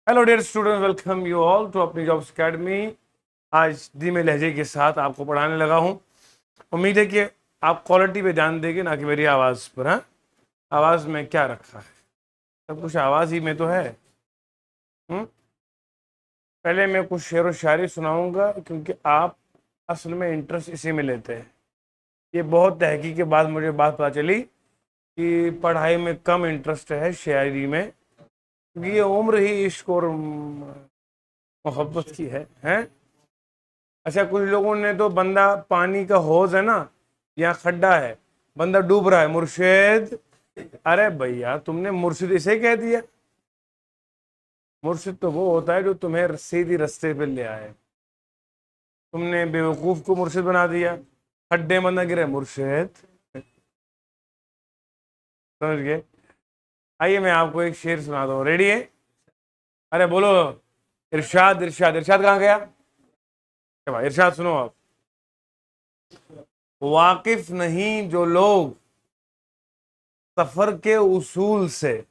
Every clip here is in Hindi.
Hello dear student, welcome you all to अपनी जॉब्स अकेडमी। आज धीमे लहजे के साथ आपको पढ़ाने लगा हूँ। उम्मीद है कि आप क्वालिटी पे ध्यान देंगे, ना कि मेरी आवाज़ पर। हाँ, आवाज़ में क्या रखा है? सब कुछ आवाज़ ही में तो है। पहले मैं कुछ शेर व शायरी सुनाऊंगा, क्योंकि आप असल में इंटरेस्ट इसी में लेते हैं। ये बहुत तहकीक के बाद मुझे बात पता चली कि पढ़ाई में कम इंटरेस्ट है शायरी में, क्योंकि ये उम्र ही इश्क और मोहब्बत की है। अच्छा, कुछ लोगों ने तो बंदा पानी का हौज है ना, यहाँ खड्डा है, बंदा डूब रहा है, मुर्शिद। अरे भैया, तुमने मुर्शिद इसे कह दिया? मुर्शिद तो वो होता है जो तुम्हें सीधी रास्ते पे ले आए। तुमने बेवकूफ को मुर्शिद बना दिया। खड्डे में न गिरे मुर्शिद। समझ गए? आइए मैं आपको एक शेर सुनाता हूँ। रेडी है? अरे बोलो। इरशाद इरशाद इरशाद कहाँ गया? क्या भाई, इरशाद सुनो आप। वाकिफ नहीं जो लोग सफर के उसूल से,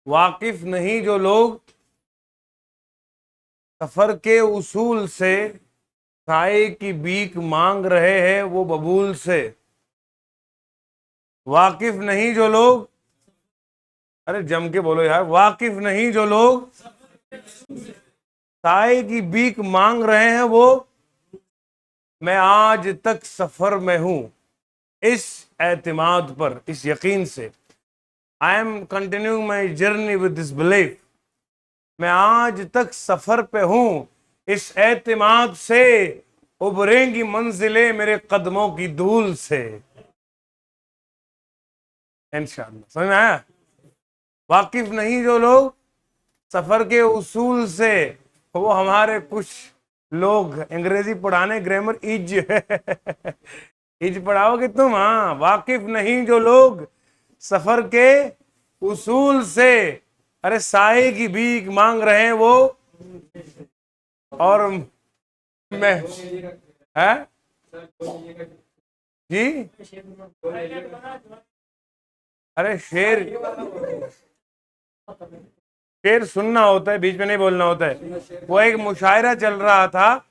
वाकिफ नहीं जो लोग सफर के उसूल से, साए की भीख मांग रहे हैं वो बबूल से। वाकिफ नहीं जो लोग, अरे जम के बोलो यार, वाकिफ नहीं जो लोग साए की भीख मांग रहे हैं वो, मैं आज तक सफर में हूं इस एतमाद पर, इस यकीन से। I am continuing my journey with this belief. मैं आज तक सफर पे हूं इस एतमाद से, उभरेंगी मंजिलें मेरे कदमों की धूल से। इंशाअल्लाह समझ में आया? वाकिफ नहीं जो लोग सफर के उसूल से, वो हमारे कुछ लोग अंग्रेजी पढ़ाने, ग्रामर इज इज पढ़ाओगे तुम? हाँ, वाकिफ नहीं जो लोग सफर के उसूल से, अरे साए की भीख मांग रहे हैं वो, और मैं है जी। अरे शेर, शेर सुनना होता है, बीच में नहीं बोलना होता है। वो एक मुशायरा चल रहा था,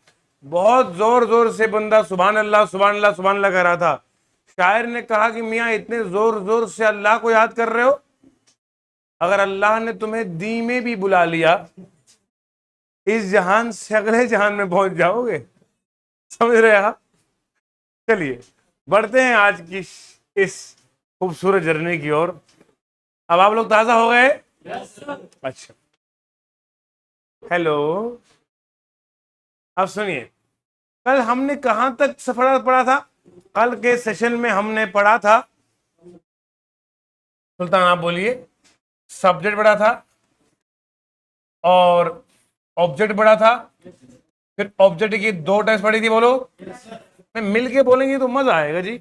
बहुत जोर जोर से बंदा सुभान अल्लाह सुभान अल्लाह सुभान अल्लाह कर रहा था। शायर ने कहा कि मियाँ, इतने जोर जोर से अल्लाह को याद कर रहे हो, अगर अल्लाह ने तुम्हें दी में भी बुला लिया, इस जहान से अगले जहान में पहुंच जाओगे। समझ रहे आप? चलिए बढ़ते हैं आज की इस खूबसूरत जर्नी की ओर। अब आप लोग ताजा हो गए? अच्छा, हेलो। अब सुनिए, कल हमने कहां तक सफर पढ़ा था? कल के सेशन में हमने पढ़ा था, सुल्तान आप बोलिए, सब्जेक्ट पढ़ा था और ऑब्जेक्ट पढ़ा था। फिर ऑब्जेक्ट की दो टाइप्स पढ़ी थी, बोलो। मैं मिल के बोलेंगे तो मजा आएगा जी।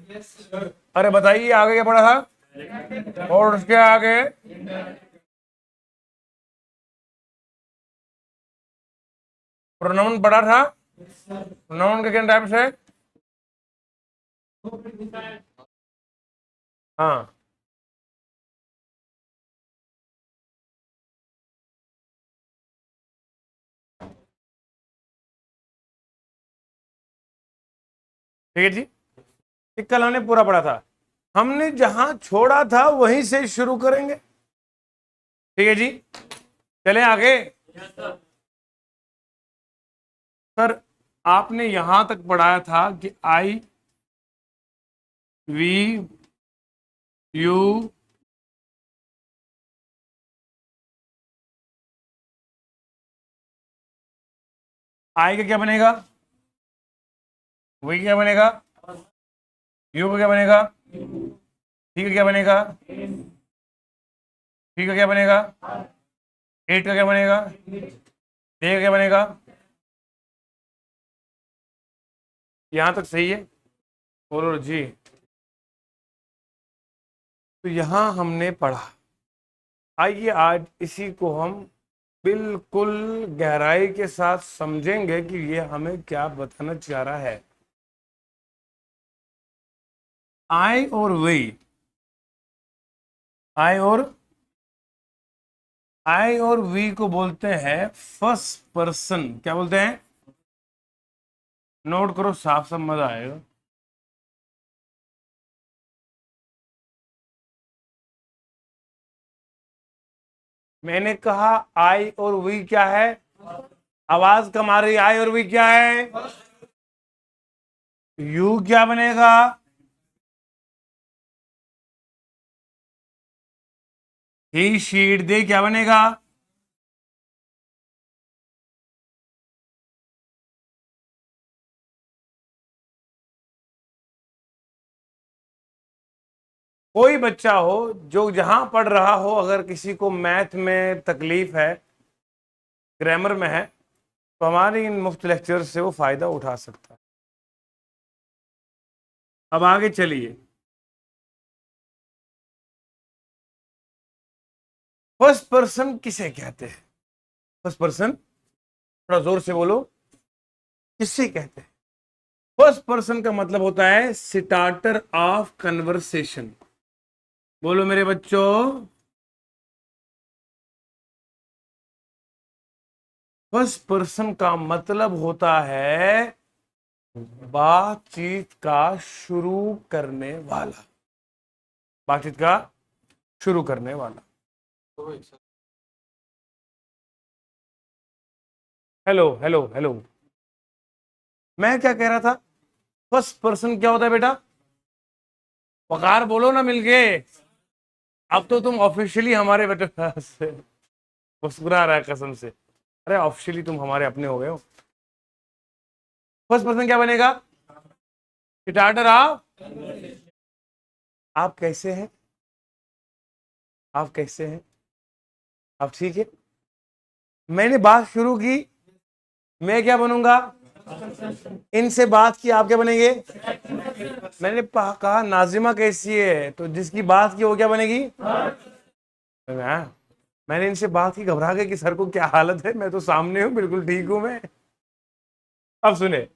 अरे बताइए, आगे क्या पढ़ा था? और उसके आगे प्रोनाउन पढ़ा था। प्रोनाउन के किन टाइप्स है? हाँ, ठीक है जी। ये कल हमने पूरा पढ़ा था। हमने जहां छोड़ा था वहीं से शुरू करेंगे, ठीक है जी। चले आगे। सर, आपने यहां तक पढ़ाया था कि आई वी यू, आई का क्या बनेगा? वी का क्या बनेगा? यू का क्या बनेगा? टी का क्या बनेगा? पी का क्या बनेगा? एट का क्या बनेगा? ए का क्या बनेगा? यहां तक सही है? बोलो जी। तो यहां हमने पढ़ा। आइए आज इसी को हम बिल्कुल गहराई के साथ समझेंगे कि ये हमें क्या बताना चाह रहा है। आई और वी, आई और आई और वी को बोलते हैं फर्स्ट पर्सन, क्या बोलते हैं? नोट करो, साफ साफ मजा आएगा। मैंने कहा आई और वी क्या है? आवाज कम आ रही, आई और वी क्या है? यू क्या बनेगा? ही शीट दे क्या बनेगा? कोई बच्चा हो जो जहां पढ़ रहा हो, अगर किसी को मैथ में तकलीफ है, ग्रामर में है, तो हमारी इन मुफ्त लेक्चर से वो फायदा उठा सकता है। अब आगे चलिए। फर्स्ट पर्सन किसे कहते हैं? फर्स्ट पर्सन, थोड़ा जोर से बोलो, किसे कहते हैं? फर्स्ट पर्सन का मतलब होता है स्टार्टर ऑफ कन्वर्सेशन। बोलो मेरे बच्चों, फर्स्ट पर्सन का मतलब होता है बातचीत का शुरू करने वाला, बातचीत का शुरू करने वाला। हेलो हेलो हेलो, मैं क्या कह रहा था? फर्स्ट पर्सन क्या होता है बेटा? पकार बोलो ना मिलके। अब तो तुम ऑफिशियली हमारे बेटे से मुस्कुरा रहा है कसम से। अरे ऑफिशियली तुम हमारे अपने हो गए हो। फर्स्ट पर्सन क्या बनेगा? Starter of. आप कैसे हैं? आप कैसे हैं? आप ठीक है? मैंने बात शुरू की, मैं क्या बनूंगा? इनसे बात की, आप क्या बनेंगे? मैंने कहा नाजिमा कैसी है, तो जिसकी बात की वो क्या बनेगी? हाँ, मैंने इनसे बात की, घबरा गए कि सर को क्या हालत है, मैं तो सामने हूं, बिल्कुल ठीक हूं मैं। अब सुने,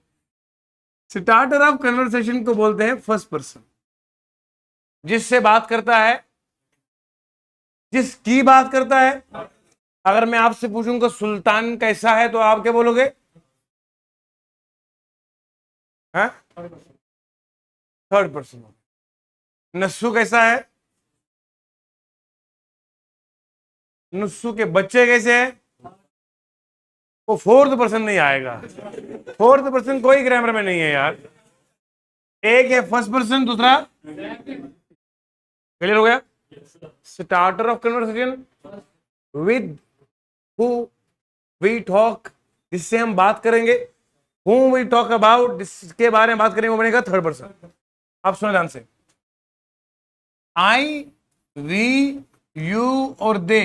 स्टार्टर ऑफ कन्वर्सेशन को बोलते हैं फर्स्ट पर्सन। जिससे बात करता है, जिसकी बात करता है। अगर मैं आपसे पूछूंगा सुल्तान कैसा है, तो आप क्या बोलोगे? Third person. नस्सू कैसा है? नुस्सू के बच्चे कैसे हैं? वो फोर्थ पर्सन नहीं आएगा। फोर्थ पर्सन कोई ग्रामर में नहीं है यार। एक है फर्स्ट पर्सन, दूसरा क्लियर हो गया? Starter of conversation, with who we talk, जिससे हम बात करेंगे। whom we talk about, जिसके बारे में बात करेंगे, वो बनेगा थर्ड पर्सन। आप सुनो ध्यान से, आई, वी, यू और दे,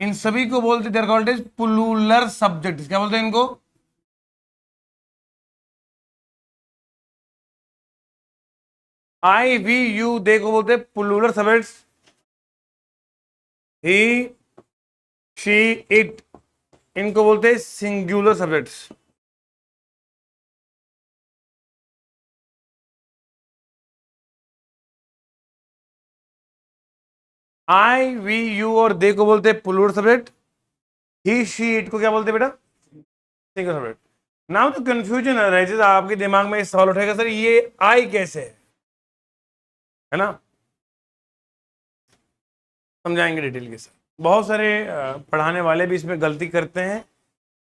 इन सभी को बोलते they're called as plural subject. क्या बोलते हैं इनको? आई, वी, यू, दे को बोलते हैं plural subjects. He, she, it, इनको बोलते हैं singular subjects. I, we, you और दे को बोलते हैं plural subject. He, she, it को क्या बोलते हैं बेटा? Single subject. नाउ तो कंफ्यूजन अराइजेस, आपके दिमाग में सवाल उठेगा, सर ये आई कैसे है ना? समझाएंगे डिटेल के साथ। बहुत सारे पढ़ाने वाले भी इसमें गलती करते हैं,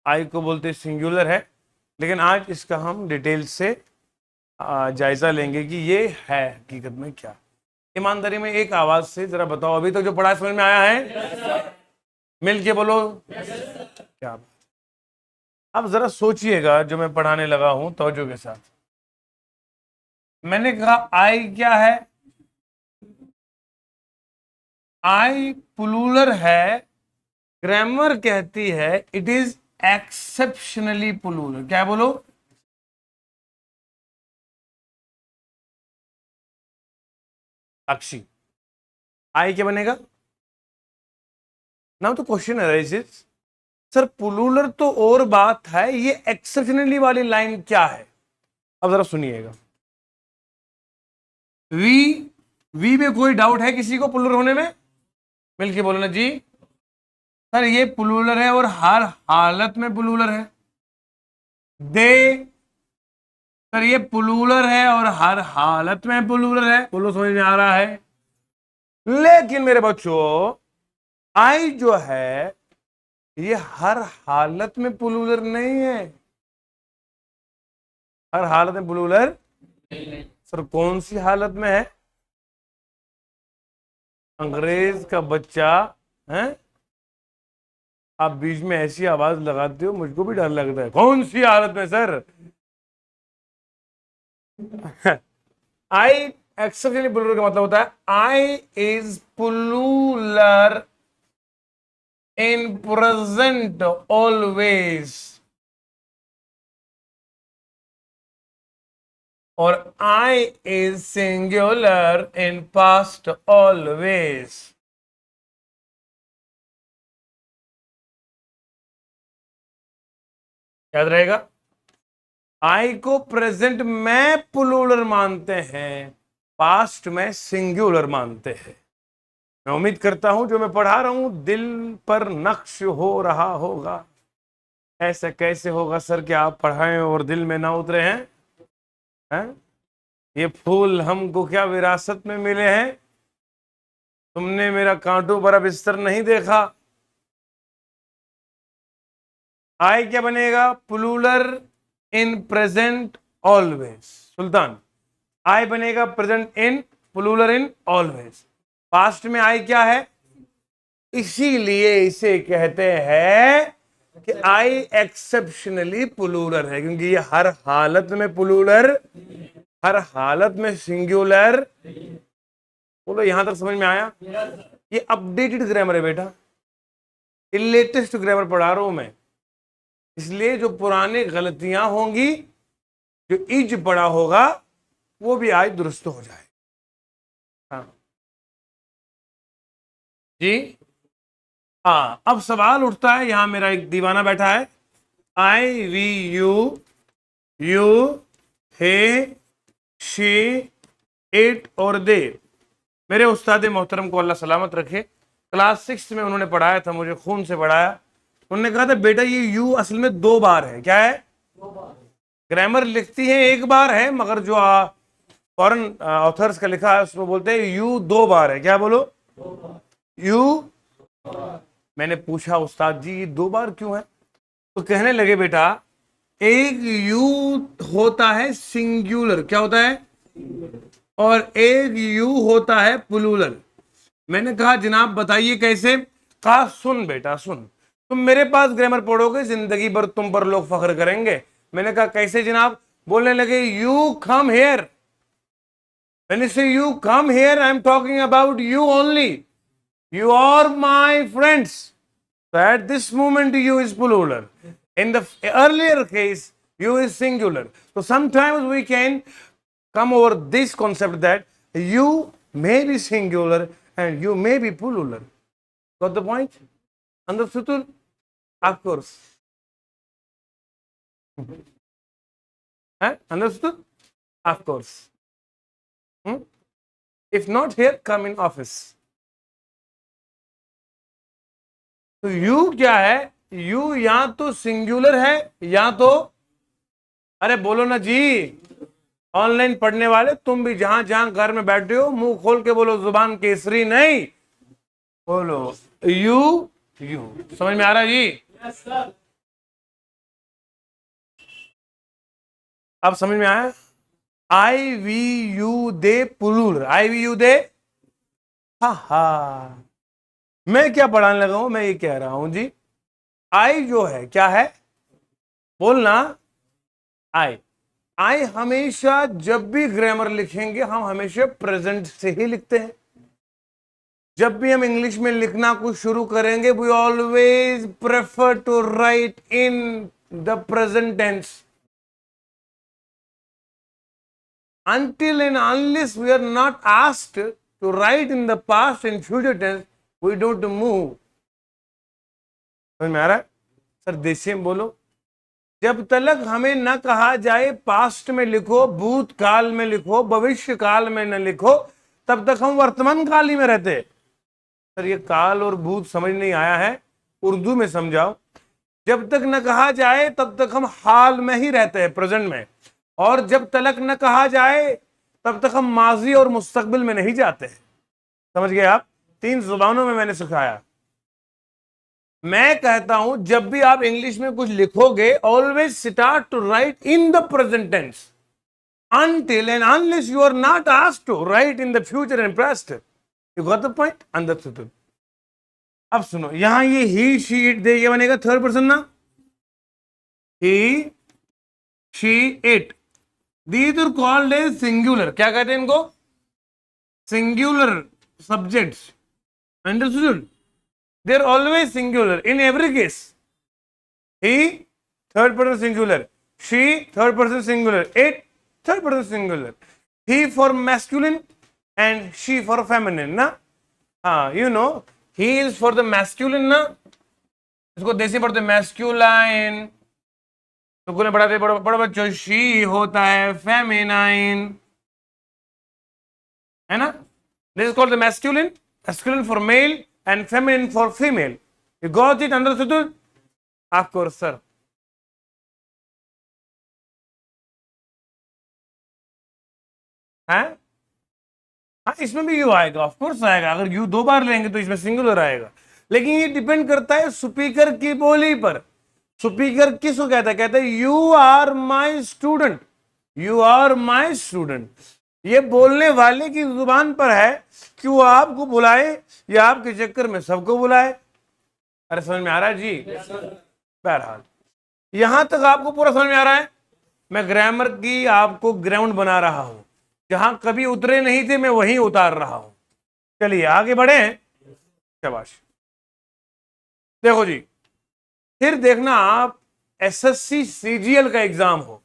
आई को बोलते सिंगुलर है, लेकिन आज इसका हम डिटेल से जायजा लेंगे कि ये है हकीकत में क्या। ईमानदारी में एक आवाज से जरा बताओ, अभी तो जो पढ़ा समझ में आया है? मिल के बोलो क्या। अब जरा सोचिएगा, जो मैं पढ़ाने लगा हूं तवज्जो के साथ। मैंने कहा आई क्या है? आई प्लूरल है, ग्रामर कहती है इट इज एक्सेप्शनली प्लूरल। क्या बोलो? अक्षी, आई क्या बनेगा? ना तो क्वेश्चन है सर प्लूरल तो और बात है, ये एक्सेप्शनली वाली लाइन क्या है? अब जरा सुनिएगा। वी, वी में कोई डाउट है किसी को प्लूरल होने में? मिलके बोलो ना जी। सर ये प्लूरल है और हर हालत में प्लूरल है। दे, सर ये प्लूरल है और हर हालत में प्लूरल है। बोलो समझ में आ रहा है? लेकिन मेरे बच्चों आई जो है ये हर हालत में प्लूरल नहीं है। हर हालत में प्लूरल, सर कौन सी हालत में है? अंग्रेज का बच्चा है, आप बीच में ऐसी आवाज लगाते हो मुझको भी डर लगता है। कौन सी हालत में सर? आई एक्सेप्शनली प्लूरल का मतलब होता है I is plural in present always, और I is singular in past always. याद रहेगा? आई को प्रेजेंट में प्लूरल मानते हैं, पास्ट में सिंगुलर मानते हैं। मैं उम्मीद करता हूं जो मैं पढ़ा रहा हूं दिल पर नक्श हो रहा होगा। ऐसा कैसे होगा सर कि आप पढ़ाएं और दिल में ना उतरे हैं? हैं? ये फूल हमको क्या विरासत में मिले हैं? तुमने मेरा कांटों भरा बिस्तर नहीं देखा। आई क्या बनेगा? Plural in present always. Sultan, I बनेगा present in, plural in always. Past में आई क्या है? इसीलिए इसे कहते हैं कि आई एक्सेप्शनली प्लूरल है, क्योंकि ये हर हालत में प्लूरल, हर हालत में सिंगुलर। बोलो यहां तक समझ में आया? ये अपडेटेड ग्रामर है बेटा, ये लेटेस्ट ग्रामर पढ़ा रहा हूं मैं, इसलिए जो पुराने गलतियां होंगी, जो इज पड़ा होगा, वो भी आज दुरुस्त हो जाए। हाँ जी। हाँ, अब सवाल उठता है, यहां मेरा एक दीवाना बैठा है। I we you, you, he, she, it और दे। मेरे उस्ताद मोहतरम को अल्लाह सलामत रखे, क्लास 6 में उन्होंने पढ़ाया था, मुझे खून से पढ़ाया। उन्होंने कहा था बेटा ये यू असल में 2 बार है। क्या है? ग्रामर लिखती है 1 बार है, मगर जो फॉरेन ऑथर्स का लिखा है उसमें बोलते हैं यू 2 बार है। क्या बोलो? यू। मैंने पूछा उस्ताद जी ये 2 बार क्यों है? तो कहने लगे बेटा एक यू होता है सिंगुलर, क्या होता है, और एक यू होता है प्लूरल। मैंने कहा जनाब बताइए कैसे? कहा सुन बेटा सुन, तुम मेरे पास ग्रामर पढ़ोगे जिंदगी भर तुम पर लोग फख्र करेंगे। मैंने कहा कैसे जनाब? बोलने लगे you come here, when I say you come here I am talking about you only, you are my friends. So at this moment you is plural, in the earlier case you is singular. So sometimes we can come over this concept that you may be singular and you may be plural. Got the point? Understood? Of course. Understood? Of course. If not here, come in office. तो यू क्या है? यू या तो सिंगुलर है या तो, अरे बोलो ना जी, ऑनलाइन पढ़ने वाले तुम भी जहां जहां घर में बैठे हो मुंह खोल के बोलो, जुबान केसरी नहीं, बोलो यू। यू समझ में आ रहा है जी? yes, sir. अब समझ में आया? I we you they plural, I we you they. हा हा, मैं क्या पढ़ाने लगा हूं? मैं ये कह रहा हूं जी आई जो है क्या है? बोलना आई। आई हमेशा जब भी ग्रामर लिखेंगे हम हमेशा प्रेजेंट से ही लिखते हैं। जब भी हम इंग्लिश में लिखना कुछ शुरू करेंगे we always prefer to write in the present tense, until and unless we are not asked to write in the past and future tense we don't move. समझ में आ रहा है? सर देसी में बोलो। जब तक हमें न कहा जाए पास्ट में लिखो, भूतकाल में लिखो, भविष्य काल में न लिखो, तब तक हम वर्तमान काल ही में रहते। सर ये काल और भूत समझ नहीं आया है, उर्दू में समझाओ। जब तक न कहा जाए तब तक हम हाल में ही रहते हैं, प्रेजेंट में, और जब तलक न कहा जाए तब तक हम माजी और मुस्तकबिल में नहीं जाते हैं। समझ गए आप? 3 जुबानों में मैंने सिखाया। मैं कहता हूं जब भी आप इंग्लिश में कुछ लिखोगे, always start to write in the present tense until and unless you are not asked to write in the future and past. You got the point? Understood? अब सुनो, यहां ये ही शी इट दे, ये बनेगा थर्ड पर्सन ना, he she it. These are called as singular. क्या कहते हैं इनको? Singular subjects. Understood? They are always singular in every case. He third person singular, she third person singular, it third person singular. He for masculine and she for feminine ना। हाँ, you know, he is for the masculine ना, इसको देसी पढ़ते masculine, स्कूल में पढ़ाते बड़ा बच्चों, she होता है feminine, है ना? This is called the masculine, masculine for male and feminine for female. You got it? Understood? Of course, sir. हैं? हाँ, इसमें भी यू आएगा, ऑफ कोर्स आएगा। अगर यू 2 बार लेंगे तो इसमें सिंगुलर आएगा, लेकिन ये डिपेंड करता है स्पीकर की बोली पर। स्पीकर किसको कहता है? कहता है you are my student, you are my student. ये बोलने वाले की जुबान पर है कि वो आपको बुलाए या आपके चक्कर में सबको बुलाए। अरे समझ में आ रहा है जी? बहरहाल यहां तक आपको पूरा समझ में आ रहा है। मैं ग्रामर की आपको ग्राउंड बना रहा हूं, जहां कभी उतरे नहीं थे मैं वहीं उतार रहा हूं। चलिए आगे बढ़े। शाबाश। देखो जी, फिर देखना आप एसएससी सीजीएल का एग्जाम हो,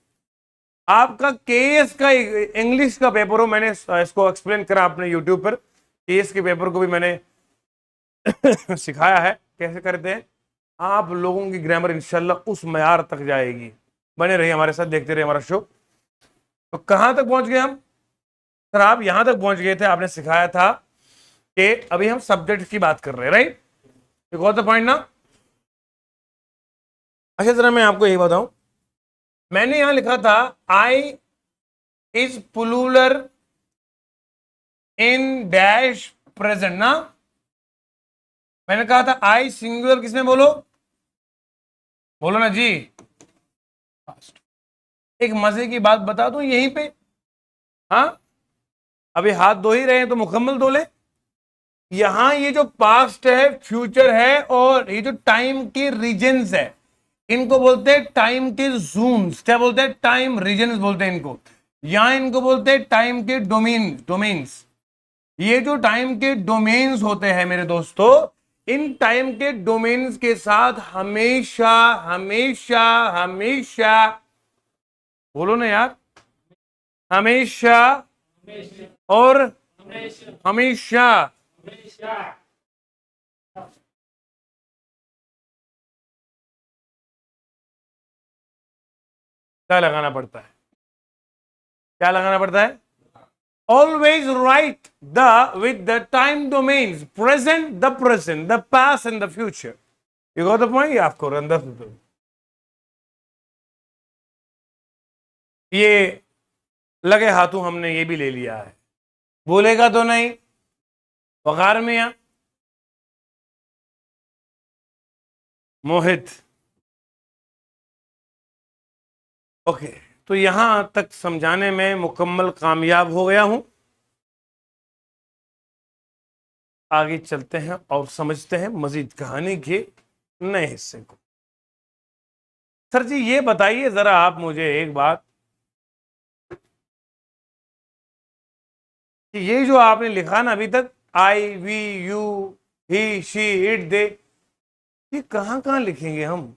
आपका केएस का इंग्लिश का पेपर हो। मैंने इसको एक्सप्लेन करा अपने यूट्यूब पर, केएस के पेपर को भी मैंने सिखाया है कैसे करते हैं। आप लोगों की ग्रामर इंशाल्लाह उस मयार तक जाएगी। बने रहिए हमारे साथ, देखते रहिए हमारा शो। तो कहां तक पहुंच गए हम? सर आप यहां तक पहुंच गए थे, आपने सिखाया था कि अभी हम सब्जेक्ट की बात कर रहे हैं, right? You got the point ना? अच्छा जरा मैं आपको यही बताऊं, मैंने यहां लिखा था I is plural in dash present ना। मैंने कहा था आई सिंगुलर किसमें? बोलो, बोलो ना जी। एक मजे की बात बता दूं यहीं पे, हाँ अभी हाथ धो ही रहे हैं तो मुकम्मल धो ले। यहां ये जो पास्ट है, फ्यूचर है, और ये जो टाइम के रीजन्स है, इनको बोलते हैं टाइम के जोन्स। क्या बोलते हैं? टाइम रीजन्स बोलते हैं इनको। यहां इनको बोलते हैं टाइम के डोमेन्स। ये जो टाइम के डोमेन्स होते हैं मेरे दोस्तों, इन टाइम के डोमेन्स के साथ हमेशा हमेशा हमेशा, बोलो ना यार, हमेशा और हमेशा क्या लगाना पड़ता है? क्या लगाना पड़ता है? Always write with the time domains present, the past and the future. You got the point? Yeah, of course. Understood. ये लगे हाथों हमने ये भी ले लिया है, बोलेगा तो नहीं वकार में या मोहित। ओके, तो यहां तक समझाने में मुकम्मल कामयाब हो गया हूं। आगे चलते हैं और समझते हैं मजीद कहानी के नए हिस्से को। सर जी ये बताइए जरा आप मुझे एक बात, कि ये जो आपने लिखा ना अभी तक, I we you he she it they, ये कहां कहां लिखेंगे हम?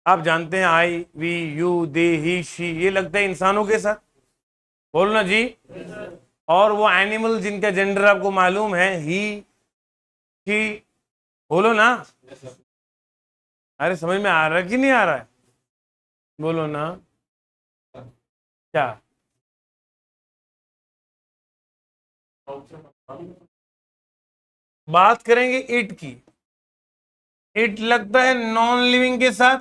आप जानते हैं I we you they he she, ये लगता है इंसानों के साथ, बोलो ना जी। और वो एनिमल जिनका जेंडर आपको मालूम है, ही शी, बोलो ना। अरे समझ में आ रहा है कि नहीं आ रहा है? बोलो ना। क्या? बात करेंगे इट की। इट लगता है नॉन लिविंग के साथ,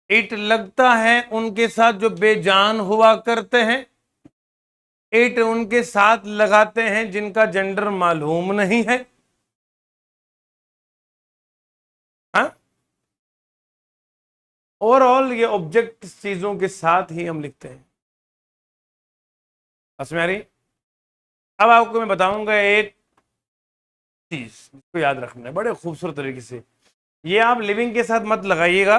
इट लगता है उनके साथ जो बेजान हुआ करते हैं, इट उनके साथ लगाते हैं जिनका जेंडर मालूम नहीं है। हाँ, ओवरऑल ये ऑब्जेक्ट चीजों के साथ ही हम लिखते हैं। समझ में आ रही? अब आपको मैं बताऊंगा एक चीज, इसको याद रखना है बड़े खूबसूरत तरीके से। ये आप लिविंग के साथ मत लगाइएगा।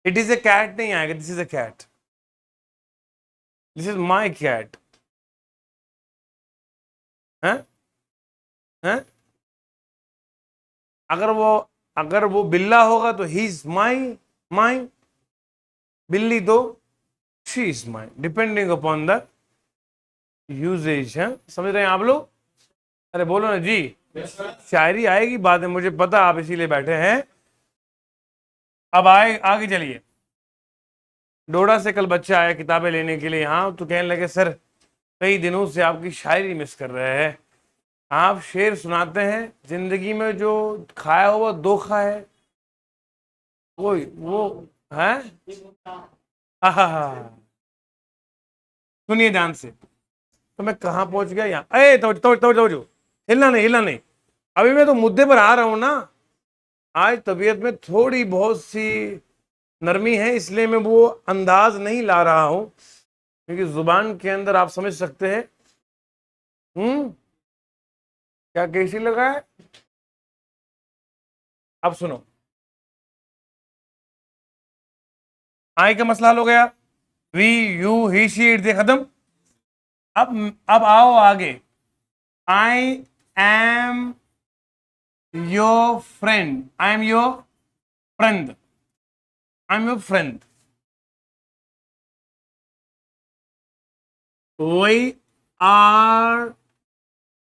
इट इज ए कैट नहीं आएगा, this is a cat, this is my cat. है? है? अगर वो अगर वो बिल्ला होगा तो ही इज माई, माई। बिल्ली तो she is my, depending upon the usages. है? समझ रहे हैं आप लोग? अरे बोलो ना जी। शायरी आएगी बाद में, मुझे पता आप इसीलिए बैठे हैं। अब आए आगे चलिए। डोडा से कल बच्चा आया किताबें लेने के लिए यहाँ, तो कहने लगे सर कई दिनों से आपकी शायरी मिस कर रहे हैं। आप शेर सुनाते हैं, जिंदगी में जो खाया हुआ धोखा है वो है। आहा, सुनिए ध्यान से। तो मैं कहाँ पहुंच गया यहाँ? अरे तो हिलना नहीं, हिलना नहीं। अभी मैं तो मुद्दे पर आ रहा हूं ना। आज तबीयत में थोड़ी बहुत सी नरमी है, इसलिए मैं वो अंदाज नहीं ला रहा हूं, क्योंकि जुबान के अंदर आप समझ सकते हैं। क्या कैसी लगा है? अब सुनो, आई का मसला हल हो गया। We, you, he, she, it, they खत्म। अब आओ आगे। I am your friend, I am your friend, I am your friend. We are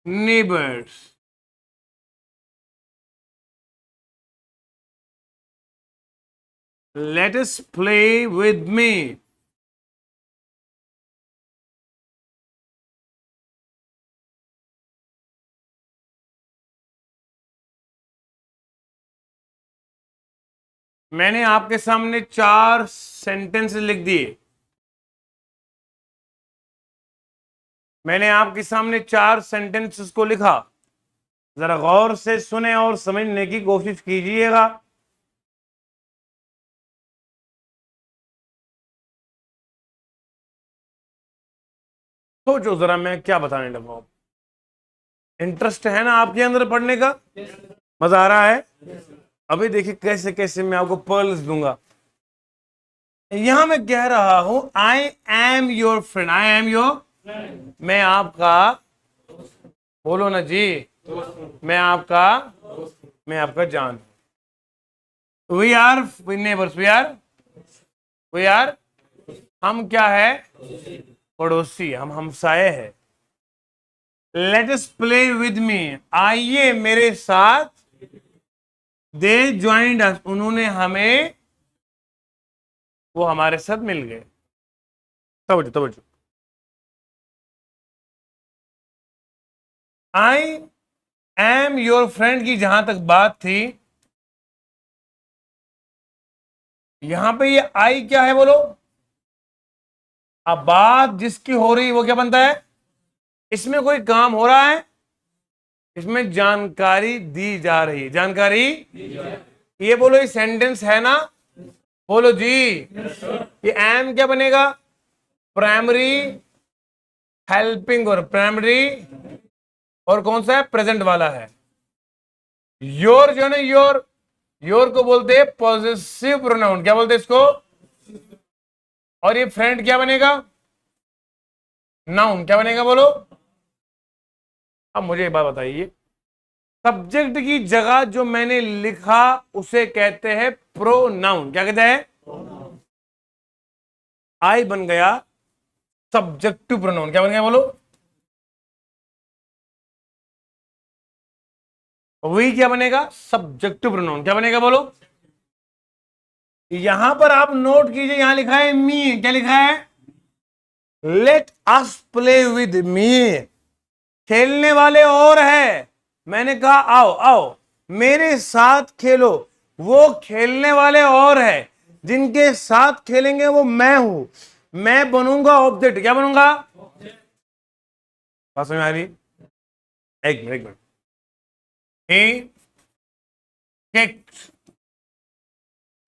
neighbors. Let us play with me. मैंने आपके सामने 4 सेंटेंस लिख दिए। मैंने आपके सामने 4 सेंटेंसेस को लिखा। जरा गौर से सुने और समझने की कोशिश कीजिएगा। सोचो जरा मैं क्या बताने लगा हूं। इंटरेस्ट है ना आपके अंदर पढ़ने का? मजा आ रहा है? अभी देखिए कैसे कैसे मैं आपको पर्ल्स दूंगा। यहां मैं कह रहा हूं I am your friend, I am your, मैं आपका, बोलो ना जी, मैं आपका जान। We are neighbours, we are हम क्या है? पड़ोसी, हम हमसाए हैं। Let us play with me, आइए मेरे साथ। दे ज्वाइंड अस, उन्होंने हमें, वो हमारे साथ मिल गए। तवज्जो तवज्जो। आई एम योर फ्रेंड की जहां तक बात थी, यहां पे ये आई क्या है बोलो? अब बात जिसकी हो रही वो क्या बनता है? इसमें कोई काम हो रहा है, इसमें जानकारी दी जा रही है, जानकारी। ये बोलो ये सेंटेंस है ना? बोलो जी। ये एम क्या बनेगा? प्राइमरी हेल्पिंग और प्राइमरी, और कौन सा है? प्रेजेंट वाला है। योर जो है ना, योर को बोलते हैं पॉजेसिव प्रोनाउन। क्या बोलते हैं इसको? और ये फ्रेंड क्या बनेगा? नाउन। क्या बनेगा बोलो? अब मुझे एक बात बताइए, सब्जेक्ट की जगह जो मैंने लिखा उसे कहते हैं प्रोनाउन। क्या कहते हैं? आई बन गया सब्जेक्टिव प्रोनाउन। क्या बन गया बोलो? वी क्या बनेगा? Subjective pronoun. क्या बनेगा बोलो? यहां पर आप नोट कीजिए, यहां लिखा है मी। क्या लिखा है? लेट अस प्ले विद मी, खेलने वाले और है। मैंने कहा आओ आओ मेरे साथ खेलो। वो खेलने वाले और है, जिनके साथ खेलेंगे वो मैं हूं। मैं बनूंगा ऑब्जेक्ट। क्या बनूंगा? बात समझ में आ रही? एक minute. He kicked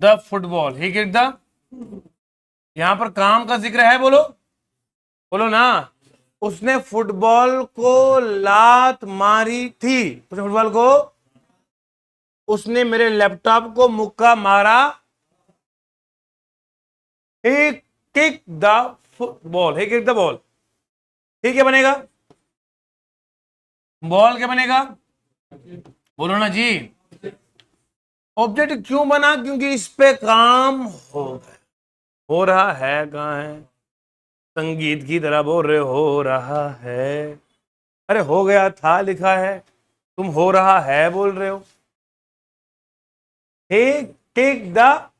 the football, he kicked the, यहां पर काम का जिक्र है, बोलो बोलो ना। उसने फुटबॉल को लात मारी थी। उसने फुटबॉल को, उसने मेरे लैपटॉप को मुक्का मारा। He kick the football, he kick the ball. ठीक है, बनेगा बॉल, क्या बनेगा? बोलो ना जी। ऑब्जेक्ट क्यों बना? क्योंकि इस पे काम हो रहा है। कहां है? संगीत की तरह बोल रहे हो रहा है। अरे हो गया था लिखा है, तुम हो रहा है बोल रहे हो। टेक टेक द,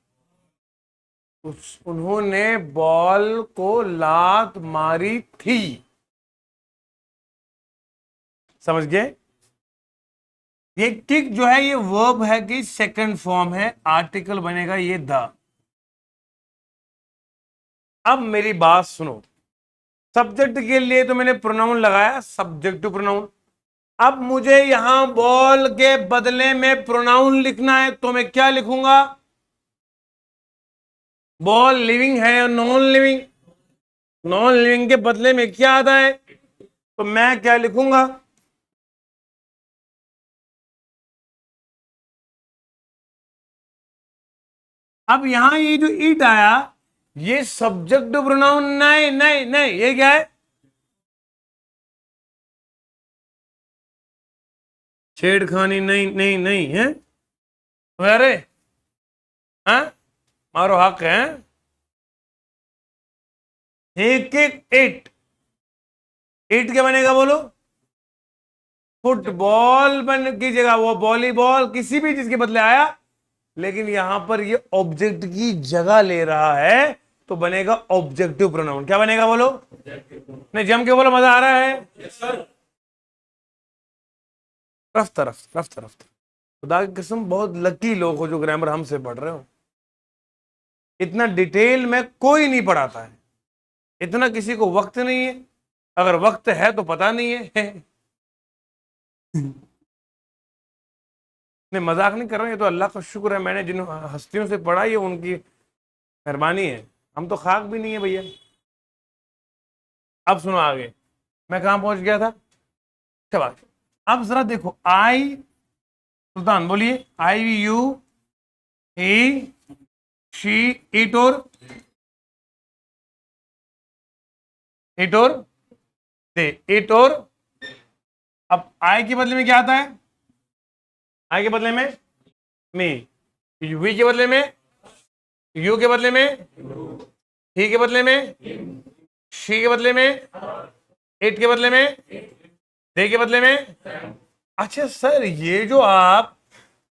उन्होंने बॉल को लात मारी थी। समझ गए? ये किक जो है ये वर्ब है कि सेकंड फॉर्म है, आर्टिकल बनेगा ये द। अब मेरी बात सुनो, सब्जेक्ट के लिए तो मैंने प्रोनाउन लगाया, सब्जेक्टिव प्रोनाउन। अब मुझे यहां बॉल के बदले में प्रोनाउन लिखना है, तो मैं क्या लिखूंगा? बॉल लिविंग है या नॉन लिविंग? नॉन लिविंग के बदले में क्या आता है, तो मैं क्या लिखूंगा? अब यहां ये जो इट आया, ये सब्जेक्ट प्रोनाउन नहीं नहीं नहीं, ये क्या है? छेड़खानी नहीं नहीं नहीं है। अरे हाँ, मारो हक है। एक एक इट, इट क्या बनेगा बोलो? फुटबॉल बन की जगह वो वॉलीबॉल, किसी भी चीज के बदले आया, लेकिन यहां पर ये ऑब्जेक्ट की जगह ले रहा है, तो बनेगा ऑब्जेक्टिव प्रोनाउन। क्या बनेगा बोलो? नहीं, जम के बोलो, मजा आ रहा है? रफ्ता रफ्ता रफ्ता रफ्ता। खुदा की कसम, बहुत लकी लोग हो जो ग्रामर हमसे पढ़ रहे हो। इतना डिटेल में कोई नहीं पढ़ाता है, इतना किसी को वक्त नहीं है। अगर वक्त है तो पता नहीं है। नहीं, मजाक नहीं कर रहे हैं, ये तो अल्लाह का शुक्र है, मैंने जिन हस्तियों से पढ़ा ये उनकी मेहरबानी है। हम तो खाक भी नहीं है भैया। अब सुनो आगे, मैं कहां पहुंच गया था? शाबाश। अब जरा देखो, आई, सुल्तान बोलिए, आई यू, ही, शी, इट और दे, इट और। अब आई के बदले में क्या आता है? आई के बदले में मी, वी के बदले में, यू के बदले में, ही के बदले में, शी के बदले में, इट के बदले में, दे के बदले में। अच्छा सर, ये जो आप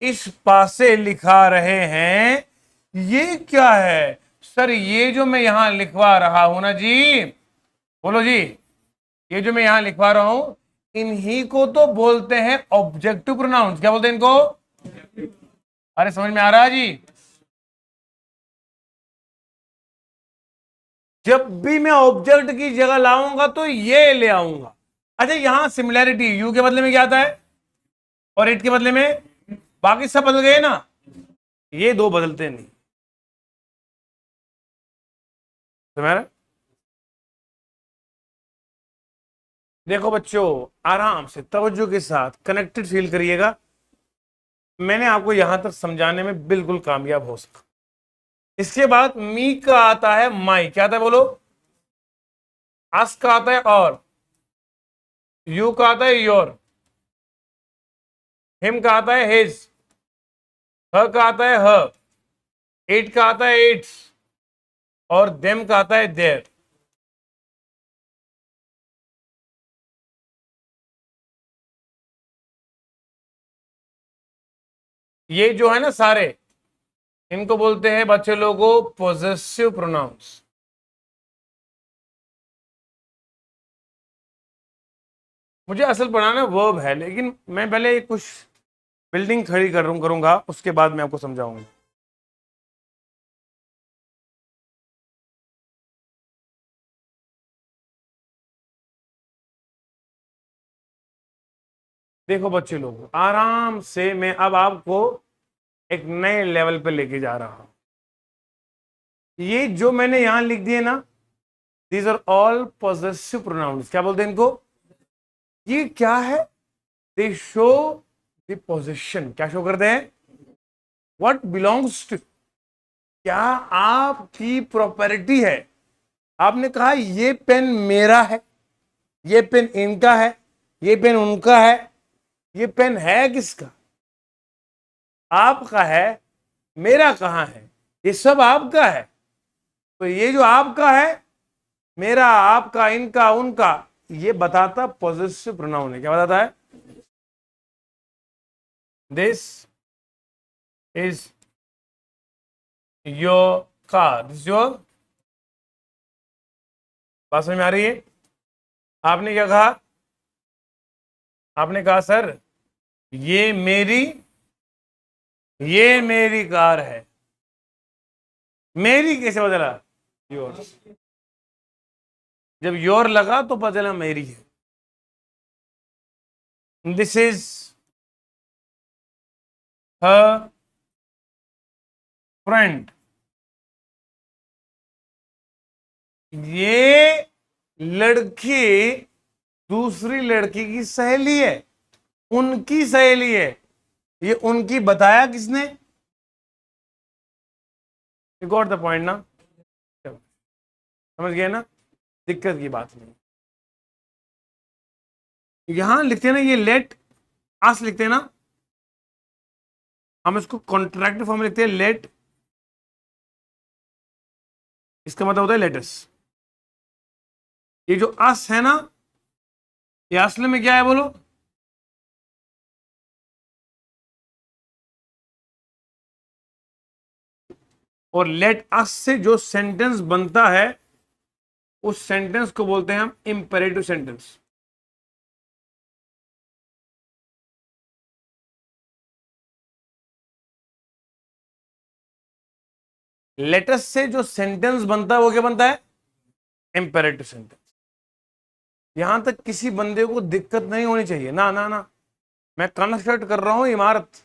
इस पासे लिखा रहे हैं ये क्या है? सर ये जो मैं यहां लिखवा रहा हूं ना जी, बोलो जी, ये जो मैं यहां लिखवा रहा हूं, इन्हीं को तो बोलते हैं ऑब्जेक्टिव प्रोनाउंस। क्या बोलते हैं इनको? अरे समझ में आ रहा है जी? जब भी मैं ऑब्जेक्ट की जगह लाऊंगा तो ये ले आऊंगा। अच्छा, यहां सिमिलैरिटी, यू के बदले में क्या आता है और इट के बदले में? बाकी सब बदल गए ना, ये दो बदलते नहीं। समझ? देखो बच्चों, आराम से तवज्जो के साथ कनेक्टेड फील करिएगा। मैंने आपको यहां तक समझाने में बिल्कुल कामयाब हो सका। इसके बाद मी का आता है माई। क्या आता है बोलो? अस का आता है और, यू का आता है योर, हिम का आता है हिज, ह का आता है ह, इट का आता है इट्स, और देम का आता है देयर। ये जो है ना सारे, इनको बोलते हैं बच्चे लोगों पोजेसिव प्रोनाउंस। मुझे असल पढ़ाना वर्ब है, लेकिन मैं पहले कुछ बिल्डिंग खड़ी करूंगा, उसके बाद मैं आपको समझाऊंगा। देखो बच्चे लोग, आराम से मैं अब आपको एक नए लेवल पे लेके जा रहा हूं। ये जो मैंने यहां लिख दिए ना, these are all possessive pronouns. क्या बोलते हैं इनको? ये क्या है? They show the position. क्या शो करते हैं? What belongs to. क्या आपकी प्रॉपर्टी है? आपने कहा ये पेन मेरा है, ये पेन इनका है, ये पेन उनका है। ये पेन है किसका? आपका है। मेरा कहां है? ये सब आपका है। तो ये जो आपका है, मेरा, आपका, इनका, उनका, ये बताता पॉजिटिव प्रोनाउन है। क्या बताता है? This is your car, this your. बात समझ में आ रही है? आपने क्या कहा? आपने कहा सर ये मेरी, ये मेरी कार है। मेरी कैसे बदला? योर। जब योर लगा तो पता चला मेरी है। This is her friend. ये लड़की दूसरी लड़की की सहेली है, उनकी सहेली है। ये उनकी बताया किसने? यू गॉट द पॉइंट ना? चलो, समझ गए ना? दिक्कत की बात नहीं। यहां लिखते हैं ना, ये लेट अस लिखते हैं ना, हम इसको कॉन्ट्रैक्ट फॉर्म में लिखते हैं लेट। इसका मतलब होता है लेटस। ये जो अस है ना, ये असल में क्या है बोलो? और लेट अस से जो सेंटेंस बनता है, उस सेंटेंस को बोलते हैं हम इंपेरेटिव सेंटेंस। लेटस से जो सेंटेंस बनता है वो क्या बनता है? Imperative sentence. यहां तक किसी बंदे को दिक्कत नहीं होनी चाहिए ना, ना, ना। मैं कंस्ट्रक्ट कर रहा हूं इमारत।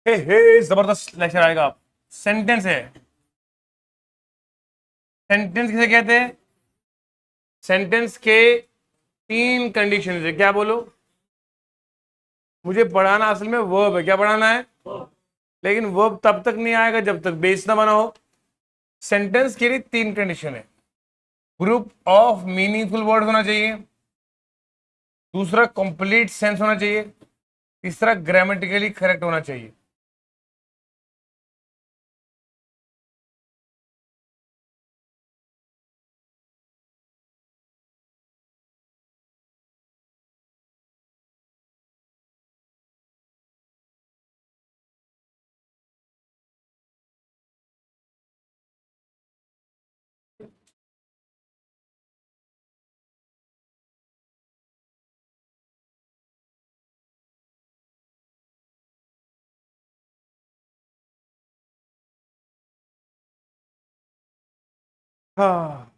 हे जबरदस्त लेक्चर आएगा आप। सेंटेंस है। सेंटेंस किसे कहते हैं? सेंटेंस के तीन कंडीशन है। क्या बोलो? मुझे पढ़ाना असल में वर्ब है। क्या पढ़ाना है? लेकिन वर्ब तब तक नहीं आएगा जब तक बेस ना बना हो। सेंटेंस के लिए तीन कंडीशन है। ग्रुप ऑफ मीनिंगफुल वर्ड होना चाहिए, दूसरा कंप्लीट सेंस होना चाहिए, तीसरा ग्रामेटिकली करेक्ट होना चाहिए। हाँ,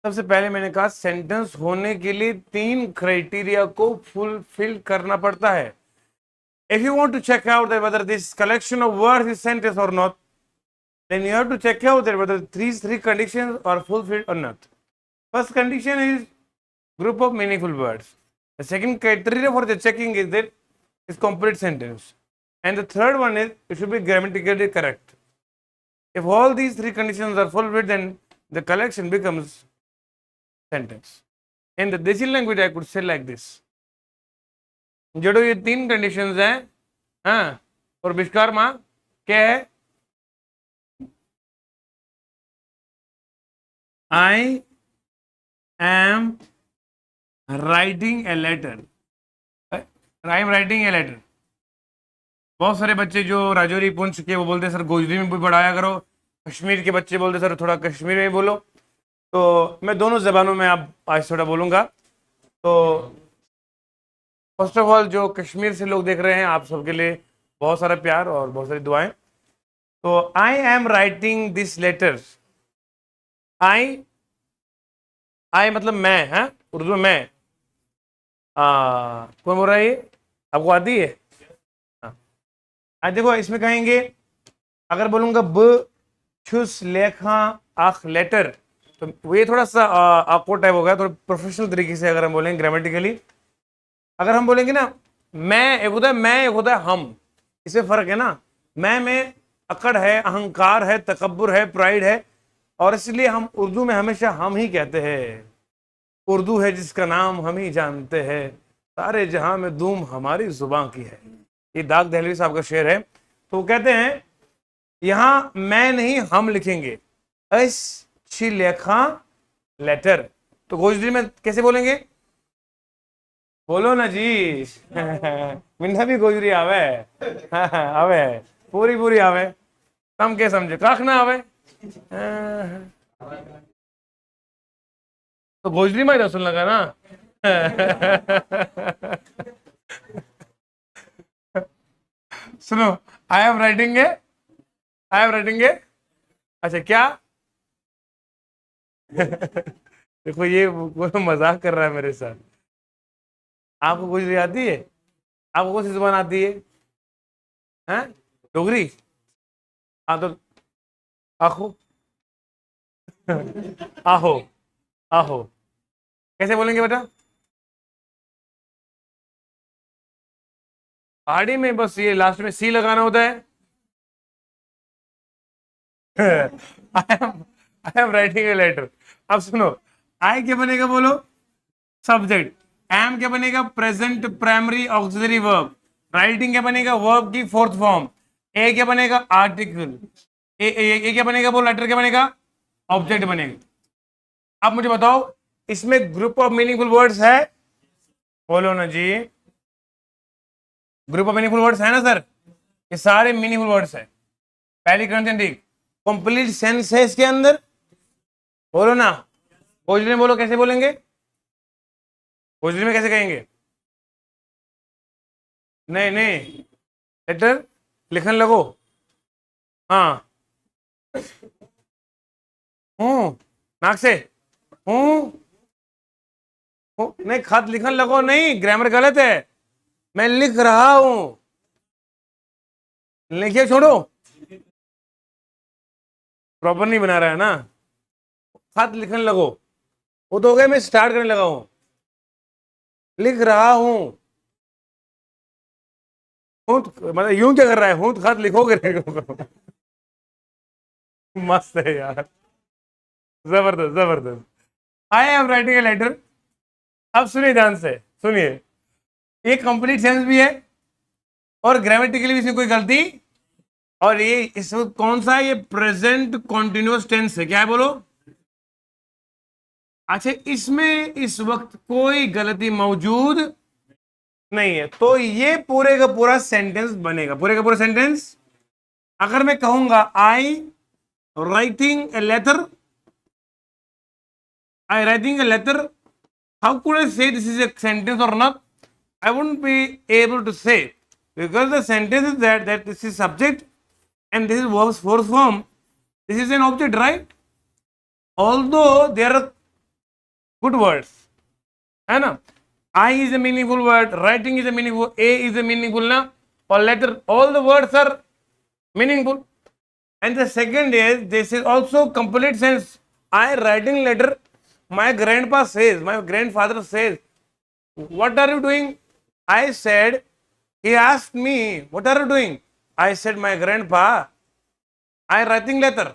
सबसे पहले मैंने कहा सेंटेंस होने के लिए तीन क्राइटेरिया को फुलफिल करना पड़ता है। If you want to check out that whether this collection of words is sentence और not, then you have to check out that whether these three conditions are fulfilled or not. First condition is group of meaningful words. The second criteria for the checking is that is complete sentence. And the third one is it should be grammatically correct. If all these three conditions are fulfilled, then the collection becomes sentence. In the Desi language, I could say like this. जड़ो ये तीन कंडीशंस हैं, हाँ, और विश्वकर्मा क्या है? I am writing a letter. I am writing a letter. बहुत सारे बच्चे जो राजौरी पुंछ के वो बोलते हैं सर गोजरी में भी पढ़ाया करो, कश्मीर के बच्चे बोलते हैं सर थोड़ा कश्मीर में बोलो। तो मैं दोनों जबानों में आप आज थोड़ा बोलूँगा। तो फर्स्ट ऑफ ऑल जो कश्मीर से लोग देख रहे हैं, आप सबके लिए बहुत सारा प्यार और बहुत सारी दुआएं। तो I am writing this letters. I I मतलब मैं, है उर्दू में मैं। कौन बोल रहा है ये? आपको आती है? हाँ। आज देखो इसमें कहेंगे, अगर बोलूंगा ब छुस लेखा आख लेटर, तो ये थोड़ा सा आपको टाइप होगा, थोड़ा प्रोफेशनल तरीके से अगर हम बोलेंगे ग्रामेटिकली। अगर हम बोलेंगे ना, मैं एक होता है मैं, एक होता है हम, इसमें फर्क है ना। मैं में अकड़ है, अहंकार है, तकब्बुर है, प्राइड है, और इसलिए हम उर्दू में हमेशा हम ही कहते हैं। उर्दू है जिसका नाम हम ही जानते हैं, सारे जहां में धूम हमारी जुबान की है। ये दाग दहलवी साहब का शेर है। तो वो कहते हैं यहां मैं नहीं हम लिखेंगे, अस छी लेखा लेटर। तो गोजरी में कैसे बोलेंगे? बोलो ना जी। मिन्ना भी गोजरी आवे। आवे, पूरी पूरी आवे, तम के समझे काख ना आवे। तो गोजरी में ही तो सुन लगा ना। सुनो, आई am writing A, I am writing ए। अच्छा क्या? देखो ये वो मजाक कर रहा है मेरे साथ। आपको गुजरी आती है? आपको कौन सी जुबान आती है? हैं? डोगरी? हाँ तो आखो। आहो, आहो कैसे बोलेंगे बेटा? पहाड़ी में बस ये लास्ट में सी लगाना होता है। I am writing a letter. अब सुनो, आई क्या बनेगा बोलो? सब्जेक्ट। एम क्या बनेगा? Present primary auxiliary verb. Writing क्या बनेगा? वर्ब की फोर्थ फॉर्म। ए क्या बनेगा? आर्टिकल। ए क्या बनेगा? वो लेटर क्या बनेगा? ऑब्जेक्ट बनेगा। अब मुझे बताओ, इसमें ग्रुप ऑफ मीनिंगफुल वर्ड्स है? बोलो ना जी। ग्रुप ऑफ मीनिंगफुल वर्ड्स है ना सर? ये सारे मीनिंगफुल वर्ड्स है। पहली कंडीशन ठीक, कंप्लीट सेंस है इसके अंदर। बोलो ना। भोजली में बोलो, कैसे बोलेंगे? भोजली में कैसे कहेंगे? नहीं नहीं, लेटर लिखने लगो। हाँ, हूँ, नाक से हूँ, नहीं खत लिखने लगो, नहीं ग्रामर गलत है। मैं लिख रहा हूं, लिखिए छोड़ो। प्रॉपर नहीं बना रहा है ना। खत लिखने लगो, वो तो हो गया मैं स्टार्ट करने लगा हूं। लिख रहा हूं, हूं मतलब यूं क्या कर रहा है? हूं खत लिखोगे नहीं। मस्त है यार, जबरदस्त जबरदस्त। I am writing a letter. अब सुनिए ध्यान से, सुनिए। ये कंप्लीट सेंस भी है और ग्रामेटिकली भी इसमें कोई गलती। और ये इसमें कौन सा है? ये प्रेजेंट कॉन्टिन्यूअस टेंस है। क्या है बोलो? अच्छा, इसमें इस वक्त कोई गलती मौजूद नहीं है, तो ये पूरे का पूरा सेंटेंस बनेगा, पूरे का पूरा सेंटेंस। अगर मैं कहूंगा I writing a letter, I writing a letter, how could I say this is a sentence और not? I wouldn't be able to say, because the sentence is that this is subject and this is verb's fourth form. This is an object, right? Although there are good words, है ना? I is a meaningful word, writing is a meaningful, A is a meaningful ना, or letter, all the words are meaningful. And the second is, this is also complete sense. I writing letter, my grandpa says, my grandfather says, what are you doing? I said, he asked me, what are you doing? I said, my grandpa, I writing letter.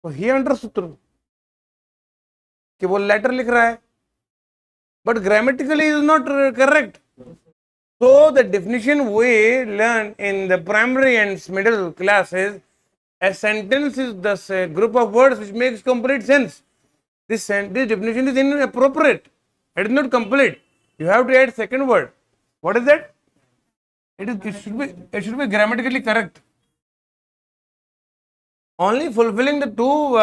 So he understood कि वो लेटर लिख रहा है, but grammatically is not correct. So the definition we learn in the primary and middle classes, a sentence is the group of words which makes complete sense. This definition is inappropriate. It is not complete. You have to add second word. What is that? It should be grammatically correct. Only fulfilling the two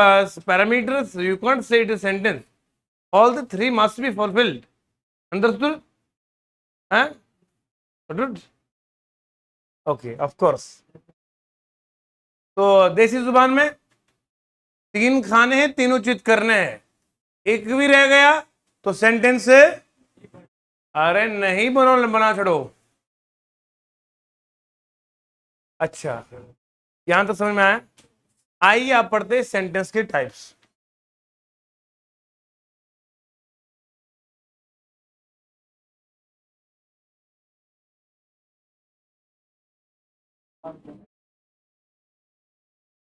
parameters, you can't say it is sentence. All the three must be fulfilled. Understood? Huh? Understood? Okay, of course. तो देसी जुबान में तीन खाने हैं, तीनों चित करने हैं, एक भी रह गया तो सेंटेंस से अरे नहीं बना छोड़ो। अच्छा, यहां तो समझ में आया। आइए आप पढ़ते सेंटेंस के टाइप्स।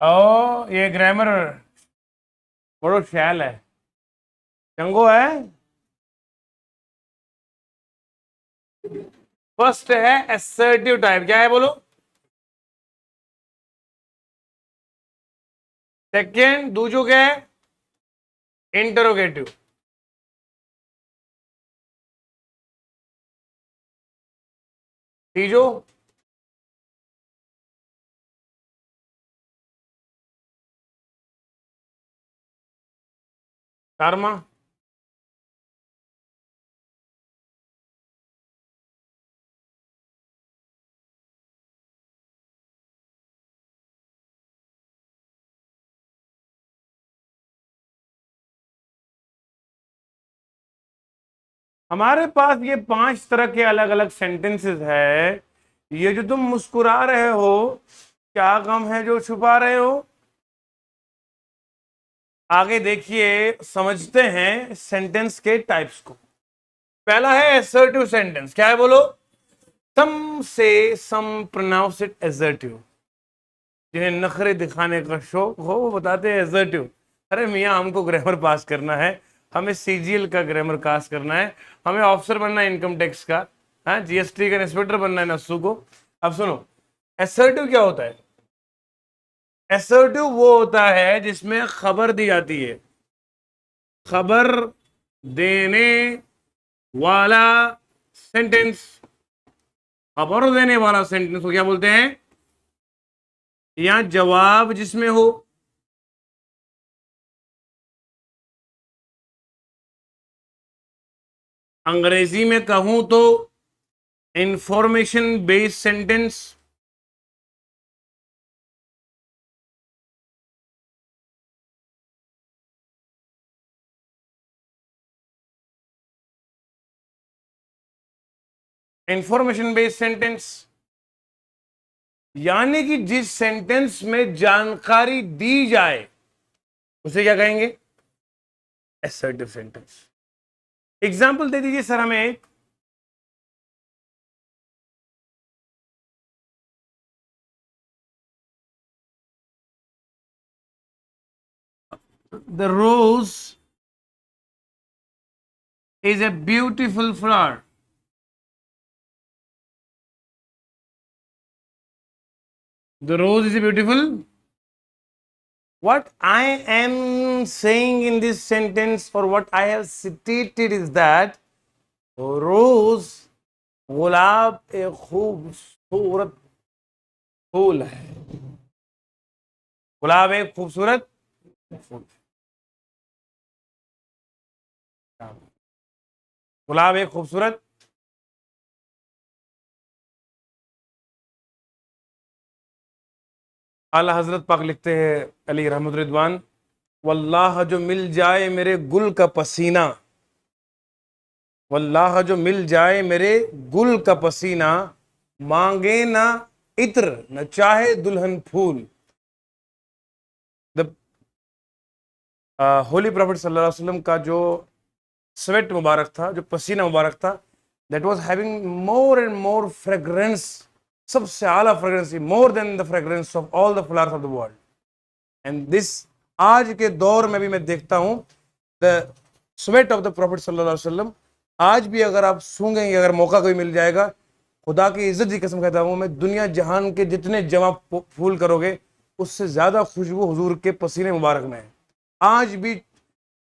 ओ ये ग्रामर बड़ो ख्याल है, चंगो है। फर्स्ट है असर्टिव टाइप, क्या है बोलो। सेकेंड दूजो क्या है, इंटरोगेटिव। तीजो कर्मा। हमारे पास ये 5 तरह के अलग अलग सेंटेंसेस है। ये जो तुम मुस्कुरा रहे हो, क्या गम है जो छुपा रहे हो। आगे देखिए, समझते हैं सेंटेंस के टाइप्स को। पहला है असर्टिव सेंटेंस, क्या है बोलो। सम प्रोनाउंस इट असर्टिव। जिन्हें नखरे दिखाने का शौक हो वो बताते हैं असर्टिव। अरे मियाँ, हमको ग्रामर पास करना है, हमें सीजीएल का ग्रामर पास करना है, हमें ऑफिसर बनना है इनकम टैक्स का, हाँ जीएसटी का इंस्पेक्टर बनना है नस्सू को। अब सुनो, असर्टिव क्या होता है। असर्टिव वो होता है जिसमें खबर दी जाती है। खबर देने वाला सेंटेंस, खबर देने वाला सेंटेंस को क्या बोलते हैं। या जवाब जिसमें हो, अंग्रेजी में कहूं तो information based sentence. Information based sentence यानी कि जिस सेंटेंस में जानकारी दी जाए उसे क्या कहेंगे, असर्टिव सेंटेंस। एग्जाम्पल दे दीजिए सर हमें एक। The rose is a beautiful flower. The rose is a beautiful. What I am saying in this sentence or what I have stated is that rose, गुलाब एक खूबसूरत फूल है। गुलाब एक खूबसूरत फूल, गुलाब एक खूबसूरत। आला हजरत पाक लिखते हैं अली रहमत रिदवान, वल्लाह जो मिल जाए मेरे गुल का पसीना, वल्लाह जो मिल जाए मेरे गुल का पसीना, मांगे ना इत्र न चाहे दुल्हन फूल। द होली प्रॉफिट सल्लल्लाहु अलैहि वसल्लम का जो स्वेट मुबारक था, जो पसीना मुबारक था, that was having more and more fragrance, सबसे आला fragrance, more than the fragrance of all the flowers of the world. And this, आज के दौर में भी मैं देखता हूं the sweat of the profit सल्लल्लाहु अलैहि वसल्लम आज भी अगर आप सूंघेंगे, अगर मौका कोई मिल जाएगा, खुदा की इज्जत की कसम कहता हूं मैं, दुनिया जहान के जितने जमा फूल करोगे उससे ज्यादा खुशबू हुजूर के पसीने मुबारक में है। आज भी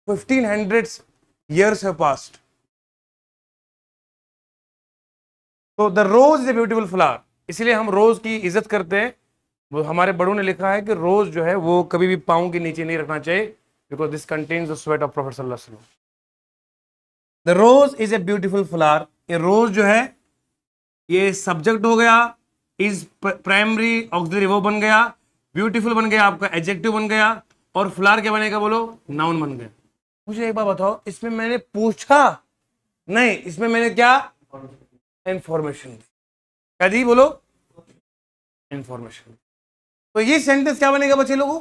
1500 years have passed. So the rose is a beautiful flower. इसलिए हम रोज की इज्जत करते हैं। वो हमारे बड़ों ने लिखा है कि रोज जो है वो कभी भी पाँव के नीचे नहीं रखना चाहिए, because this contains the sweat of prophet सल्लल्लाहु अलैहि वसल्लम। The rose is a beautiful flower. ये रोज जो है ये सब्जेक्ट हो गया, इज प्राइमरी ऑक्सिलरी वो बन गया, ब्यूटीफुल बन गया, आपका एडजेक्टिव बन गया, और फ्लावर क्या बनेगा बोलो, नाउन बन गया। मुझे एक बात बताओ, इसमें मैंने पूछा नहीं, इसमें मैंने क्या इंफॉर्मेशन दी, क्या दी बोलो, इंफॉर्मेशन। तो ये सेंटेंस क्या बनेगा बच्चे लोगों,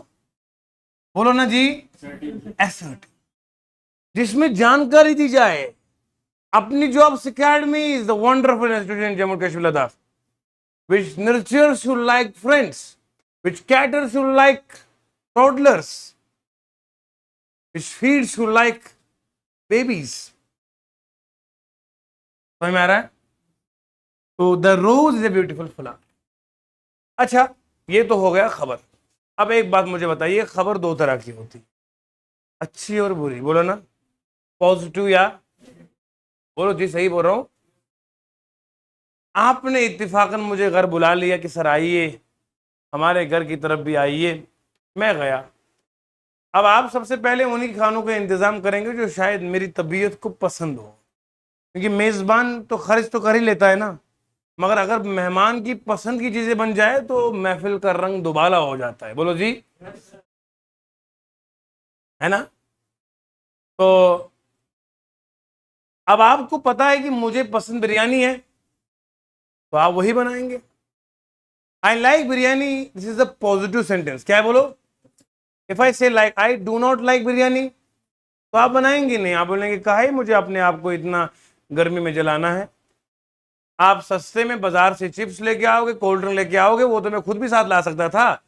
बोलो ना जी, एसर्ट, जिसमें जानकारी दी जाए। अपनी jobs academy is the wonderful institution in Jammu Kashmir Ladakh, which nurtures you like friends, which caters you like toddlers, which feeds you like babies. समझ में आ रहा है? तो the rose is a beautiful flower. अच्छा, ये तो हो गया खबर। अब एक बात मुझे बताइए, खबर दो तरह की होती, अच्छी और बुरी, बोलो ना, पॉजिटिव या, बोलो जी, सही बोल रहा हूं। आपने इत्तेफाकन मुझे घर बुला लिया कि सर आइए, हमारे घर की तरफ भी आइए, मैं गया। अब आप सबसे पहले उन्हीं खानों का इंतजाम करेंगे जो शायद मेरी तबीयत को पसंद हो, क्योंकि मेजबान तो खर्च तो कर ही लेता है ना, मगर अगर मेहमान की पसंद की चीजें बन जाए तो महफिल का रंग दुबाला हो जाता है, बोलो जी, है ना। तो अब आपको पता है कि मुझे पसंद बिरयानी है, तो आप वही बनाएंगे। I like biryani, this is a positive sentence, क्या है बोलो। इफ आई से like, I do not like biryani, तो आप बनाएंगे नहीं, आप बोलेंगे काहे मुझे अपने आप को इतना गर्मी में जलाना है। आप सस्ते में बाजार से चिप्स लेके आओगे, कोल्ड ड्रिंक लेके आओगे, वो तो मैं खुद भी साथ ला सकता था,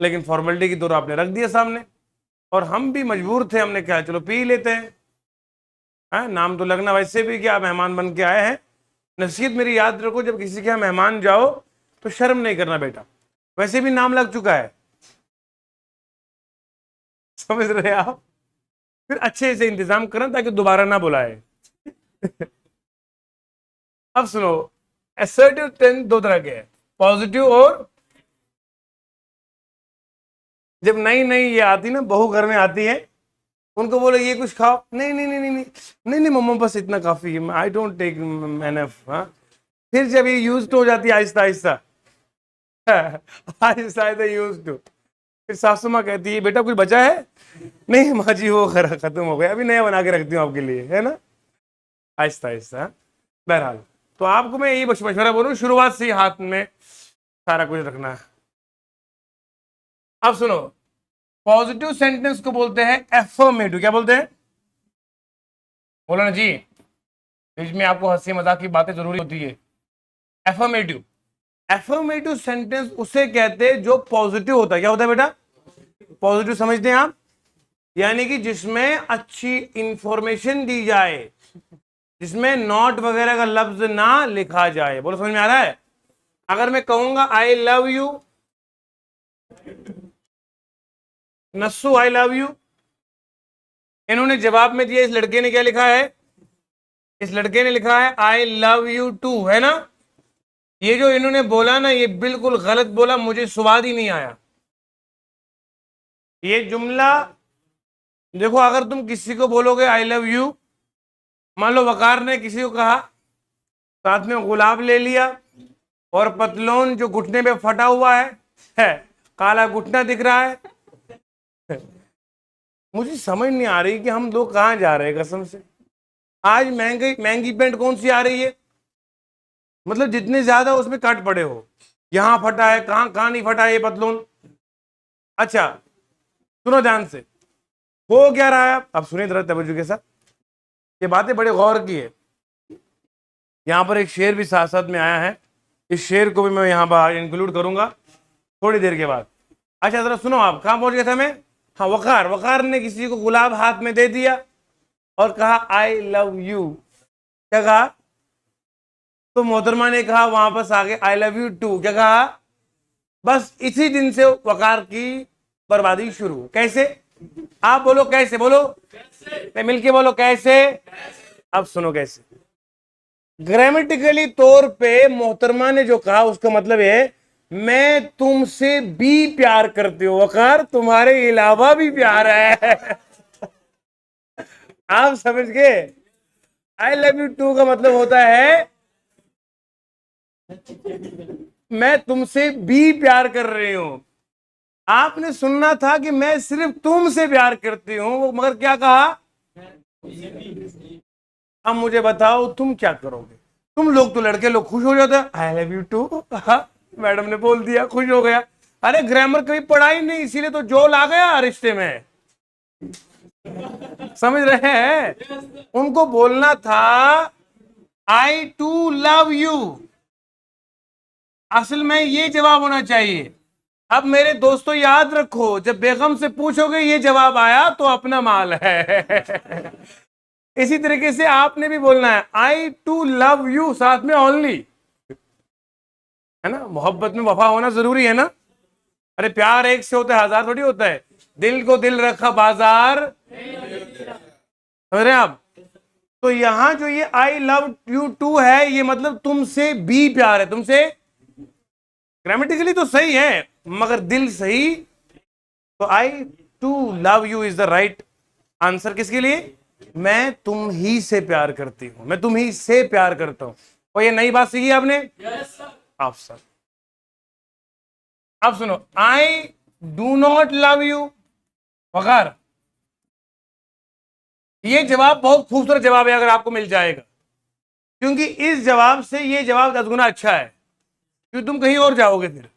लेकिन फॉर्मेलिटी की तौर आपने रख दिया सामने, और हम भी मजबूर थे, हमने कहा चलो पी लेते हैं। नाम तो लगना वैसे भी क्या, मेहमान बन के आए हैं। नसीहत मेरी याद रखो, जब किसी के यहाँ मेहमान जाओ तो शर्म नहीं करना बेटा, वैसे भी नाम लग चुका है, समझ रहे आप, फिर अच्छे से इंतजाम करना ताकि दोबारा ना बुलाए। अब सुनो, असर्टिव टेंस दो तरह के हैं, पॉजिटिव और, जब नई नई ये आती ना, बहू घर में आती है, उनको बोलो ये कुछ खाओ, नहीं नहीं नहीं नहीं नहीं नहीं नहीं मम्मा बस इतना काफी है, आई डोंट टेक एनफ। हाँ, फिर जब ये यूज हो जाती है आहिस्ता आहिस्ता, आहिस्ता आहिस्ता यूज टू, फिर सासू माँ कहती है बेटा कुछ बचा है, नहीं माँ जी वो खत्म हो गया, अभी नया बना के रखती हूँ आपके लिए, है ना, आहिस्ता आहिस्ता। बहरहाल, तो आपको मैं यही मशवरा बोलूँ, शुरुआत से ही हाथ में सारा कुछ रखना है। अब सुनो, पॉजिटिव सेंटेंस को बोलते हैं एफर्मेटिव, क्या बोलते हैं, बोलो ना जी, बीच में आपको हंसी मजाक की बातें जरूरी होती है। एफर्मेटिव, एफर्मेटिव सेंटेंस उसे कहते हैं जो पॉजिटिव होता है, क्या होता है बेटा, पॉजिटिव समझते हैं आप, यानी कि जिसमें अच्छी इंफॉर्मेशन दी जाए, जिसमें नॉट वगैरह का लफ्ज ना लिखा जाए। बोलो समझ में आ रहा है। अगर मैं कहूंगा आई love you, Nassu I love you, इन्होंने जवाब में दिया, इस लड़के ने क्या लिखा है, इस लड़के ने लिखा है आई लव यू टू, है ना। ये जो इन्होंने बोला ना, ये बिल्कुल गलत बोला, मुझे स्वाद ही नहीं आया। ये जुमला देखो, अगर तुम किसी को बोलोगे आई लव यू, मान लो वकार ने किसी को कहा, साथ में गुलाब ले लिया, और पतलून जो घुटने पे फटा हुआ है, काला घुटना दिख रहा है, मुझे समझ नहीं आ रही कि हम लोग कहाँ जा रहे हैं कसम से। आज महंगी महंगी पेंट कौन सी आ रही है, मतलब जितने ज्यादा उसमें कट पड़े हो, यहां फटा है, कहां कहां नहीं फटा है ये पतलून। अच्छा सुनो ध्यान से, हो क्या रहा है, अब सुनिए जरा तवज्जो के साथ, ये बातें बड़े गौर की है। यहां पर एक शेर भी साथ साथ में आया है, इस शेर को भी मैं यहां पर इंक्लूड करूंगा थोड़ी देर के बाद। अच्छा जरा सुनो, आप कहां पहुंच गए थे मैं, हाँ, वकार, वकार ने किसी को गुलाब हाथ में दे दिया और कहा आई लव यू, क्या कहा, तो मोहतरमा ने कहा वापस आगे आई लव यू टू, क्या कहा। बस इसी दिन से वकार की बर्बादी शुरू। कैसे, आप बोलो कैसे, बोलो कैसे? मिलके बोलो कैसे। अब सुनो कैसे, ग्रामेटिकली तौर पे मोहतरमा ने जो कहा उसका मतलब है मैं तुमसे भी प्यार करती हूँ वकार, तुम्हारे अलावा भी प्यार है। आप समझ गए? आई लव यू टू का मतलब होता है मैं तुमसे भी प्यार कर रही हूं। आपने सुनना था कि मैं सिर्फ तुमसे प्यार करती हूं, मगर क्या कहा? अब मुझे बताओ तुम क्या करोगे? तुम लोग तो लड़के लोग खुश हो जाते हैं, I love you too, madam ने बोल दिया खुश हो गया। अरे ग्रामर कभी पढ़ा ही नहीं, इसीलिए तो जोल आ गया रिश्ते में। समझ रहे हैं? उनको बोलना था आई टू लव यू, असल में ये जवाब होना चाहिए। अब मेरे दोस्तों याद रखो, जब बेगम से पूछोगे ये जवाब आया तो अपना माल है। इसी तरीके से आपने भी बोलना है आई टू लव यू, साथ में ओनली, है ना? मोहब्बत में वफा होना जरूरी है ना? अरे प्यार एक से होता है, हजार थोड़ी होता है। दिल को दिल रखा बाजार, समझ रहे हैं आप? तो यहां जो ये आई लव यू टू है, ये मतलब तुमसे भी प्यार है, तुमसे। ग्रामेटिकली तो सही है मगर दिल सही। तो I too love you is the right answer. किसके लिए? मैं तुम ही से प्यार करती हूं, मैं तुम ही से प्यार करता हूं। और ये नई बात सीखी आपने? आप सर, आप सुनो, I do not love you Waqar. ये जवाब बहुत खूबसूरत जवाब है अगर आपको मिल जाएगा, क्योंकि इस जवाब से ये जवाब 10 गुना अच्छा है, क्योंकि तुम कहीं और जाओगे फिर।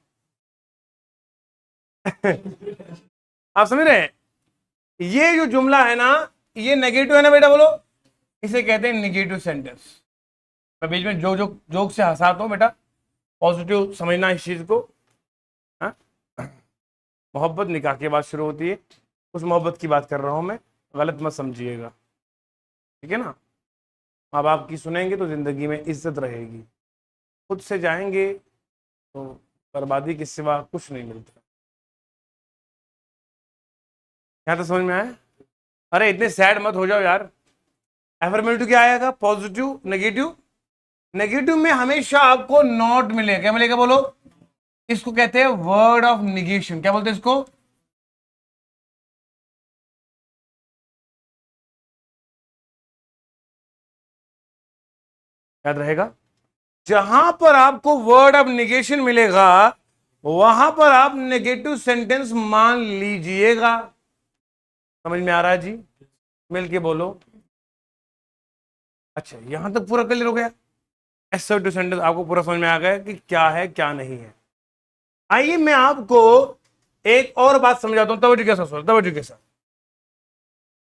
आप समझ रहे हैं? ये जो जुमला है ना, ये नेगेटिव है ना बेटा, बोलो। इसे कहते हैं नेगेटिव सेंटेंस। मैं बीच में जो जो जोक से हंसाता हूं बेटा, पॉजिटिव समझना इस चीज को। हाँ? मोहब्बत निकाह के बाद शुरू होती है, उस मोहब्बत की बात कर रहा हूं मैं, गलत मत समझिएगा, ठीक है ना? माँ बाप की सुनेंगे तो जिंदगी में इज्जत रहेगी, खुद से जाएंगे तो बर्बादी के सिवा कुछ नहीं मिलता। यहाँ तो समझ में आया? अरे इतने सैड मत हो जाओ यार। एफर्मेटिव क्या आएगा? Positive, negative. नेगेटिव में हमेशा आपको नॉट मिलेगा। क्या मिलेगा बोलो? इसको कहते हैं वर्ड ऑफ निगेशन। क्या बोलते हैं इसको? याद रहेगा, जहां पर आपको वर्ड ऑफ निगेशन मिलेगा वहां पर आप नेगेटिव सेंटेंस मान लीजिएगा। समझ में आ रहा है जी? मिलके बोलो। अच्छा, यहां तक पूरा क्लियर हो गया? असर्टिव सेंटेंस आपको पूरा समझ में आ गया कि क्या है क्या नहीं है। आइए मैं आपको एक और बात समझाता हूं, तवज्जो के साथ सुनो, तवज्जो के साथ।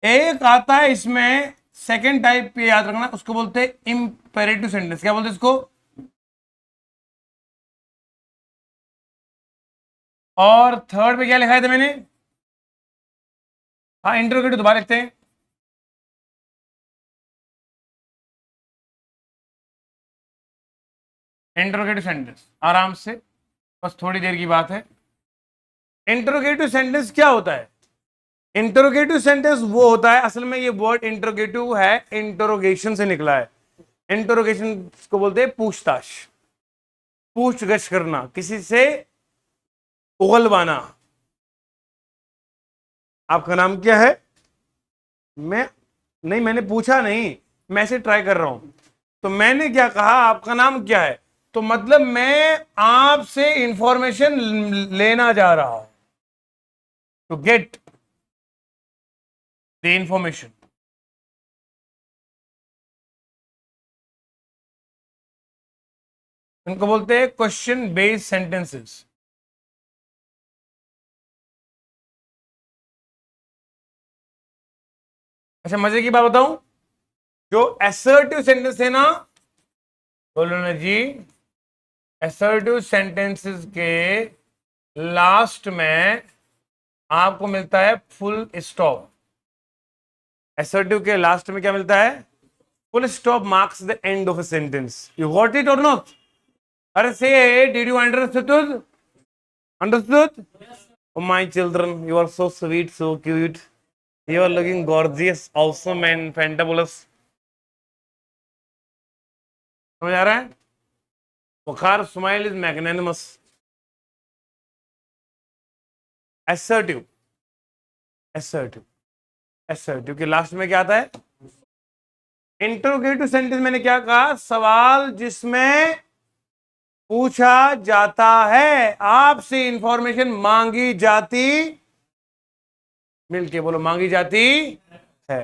एक आता है इसमें सेकंड टाइप पे, याद रखना, उसको बोलते हैं इंपेरेटिव सेंटेंस। क्या बोलते हैं इसको? और थर्ड पे क्या लिखा था मैंने? हाँ, इंटरोगेटिव दोबारा लिखते हैं। इंटरोगेटिव सेंटेंस, आराम से, बस थोड़ी देर की बात है। इंटरोगेटिव सेंटेंस क्या होता है? इंटरोगेटिव सेंटेंस वो होता है, असल में ये वर्ड इंटरोगेटिव है, इंटरोगेशन से निकला है। इंटरोगेशन को बोलते हैं पूछताछ, पूछगछ करना, किसी से उगलवाना। आपका नाम क्या है? मैं नहीं, मैंने पूछा नहीं, मैं से ट्राई कर रहा हूं। तो मैंने क्या कहा, आपका नाम क्या है? तो मतलब मैं आपसे इंफॉर्मेशन लेना जा रहा हूं, टू गेट द इंफॉर्मेशन। उनको बोलते हैं क्वेश्चन बेस्ड सेंटेंसेस। अच्छा, मजे की बात बताऊं, जो असर्टिव सेंटेंस है ना, बोलो ना जी, असर्टिव सेंटेंसेस के लास्ट में आपको मिलता है फुल स्टॉप। असर्टिव के लास्ट में क्या मिलता है? Full stop marks the end of a sentence. You got it और नॉट? अरे से did you understood? Understood? Oh my children, you are so sweet, so cute. You are looking gorgeous, awesome and fantabulous. समझ आ रहा है? Waqar smile is magnanimous, assertive, assertive, assertive के लास्ट में क्या आता है? इंटरोगेटिव सेंटेंस मैंने क्या कहा? सवाल जिसमें पूछा जाता है, आपसे इंफॉर्मेशन मांगी जाती, मिलके बोलो, मांगी जाती है।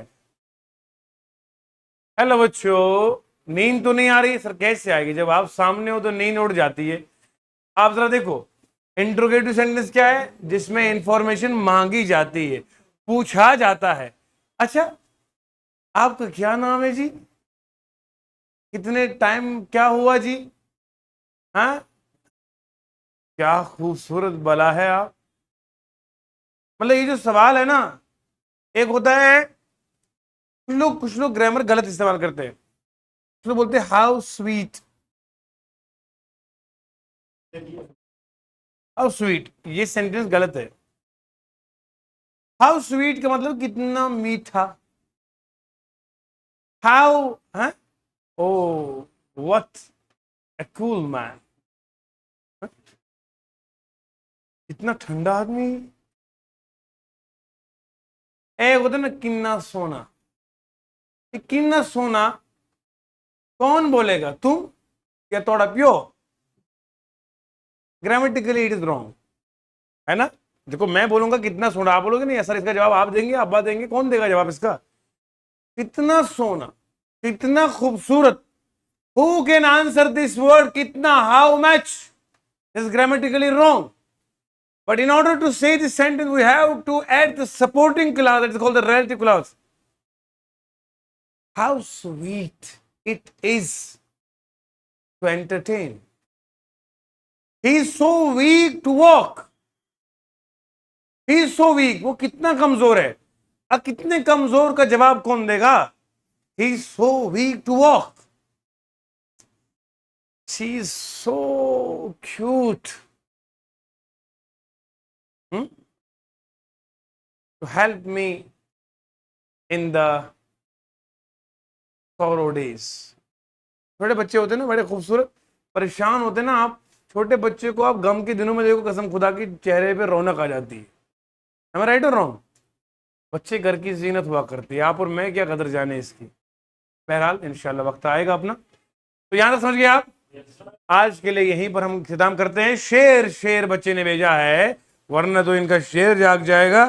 हेलो बच्चों, नींद तो नहीं आ रही सर? कैसे आएगी? जब आप सामने हो तो नींद उड़ जाती है। आप जरा देखो, इंट्रोगेटिव सेंटेंस क्या है? जिसमें इंफॉर्मेशन मांगी जाती है, पूछा जाता है। अच्छा, आपका क्या नाम है जी? कितने टाइम क्या हुआ जी? हाँ, क्या खूबसूरत बला है आप। मतलब ये जो सवाल है ना, एक होता है, कुछ लोग ग्रामर गलत इस्तेमाल करते हैं। कुछ लोग बोलते हैं हाउ स्वीट, हाउ स्वीट, ये सेंटेंस गलत है। हाउ स्वीट का मतलब कितना मीठा। हाउ, हाँ, ओ, व्हाट ए कूल मैन, इतना ठंडा आदमी। ए होता है ना किन्ना सोना, ये किन्ना सोना कौन बोलेगा? तुम या थोड़ा पियो? ग्रामेटिकली इट इज रॉन्ग, है ना? देखो, मैं बोलूंगा कितना सोना, आप बोलोगे नहीं सर इसका जवाब आप देंगे, अब्बा देंगे, कौन देगा जवाब इसका? कितना सोना, कितना खूबसूरत। Who can answer this word कितना? How much is grammatically wrong. But in order to say this sentence, we have to add the supporting clause that is called the relative clause. How sweet it is to entertain. He is so weak to walk. He is so weak. वो कितना कमजोर है। अब कितने कमजोर का जवाब कौन देगा? He is so weak to walk. She is so cute. To help me in the sorrow days. छोटे बच्चे होते हैं ना, बड़े खूबसूरत, परेशान होते हैं ना, आप छोटे बच्चे को आप गम के दिनों में देखो, कसम खुदा की चेहरे पे रौनक आ जाती है। Am I right or wrong? बच्चे घर की जीनत हुआ करती है, आप और मैं क्या कदर जाने इसकी। बहरहाल इंशाल्लाह वक्त आएगा अपना। तो यहां तक समझ गए आप? आज के लिए यहीं पर हम खिताम करते हैं। शेर शेर बच्चे ने भेजा है, वरना तो इनका शेर जाग जाएगा।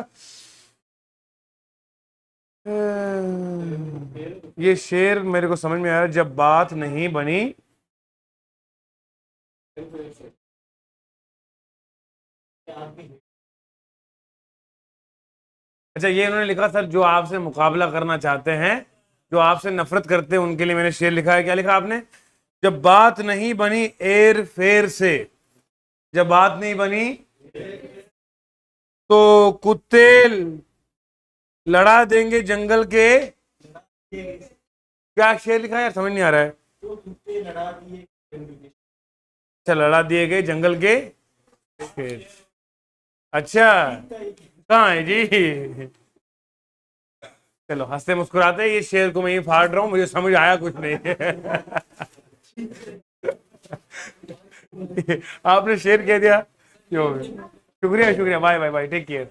ये शेर मेरे को समझ में आ रहा है, जब बात नहीं बनी। अच्छा, ये उन्होंने लिखा सर, जो आपसे मुकाबला करना चाहते हैं, जो आपसे नफरत करते हैं, उनके लिए मैंने शेर लिखा है। क्या लिखा आपने? जब बात नहीं बनी एर फेर से, जब बात नहीं बनी तो कुत्ते लड़ा देंगे जंगल के। क्या शेर लिखा है यार, समझ नहीं आ रहा है। अच्छा, लड़ा दिए गए जंगल के शेर। अच्छा, कहाँ है जी? चलो, हंसते मुस्कुराते, ये शेर को मैं ही फाड़ रहा हूं, मुझे समझ आया कुछ नहीं। आपने शेर कह दिया। शुक्रिया शुक्रिया, bye bye bye, take care.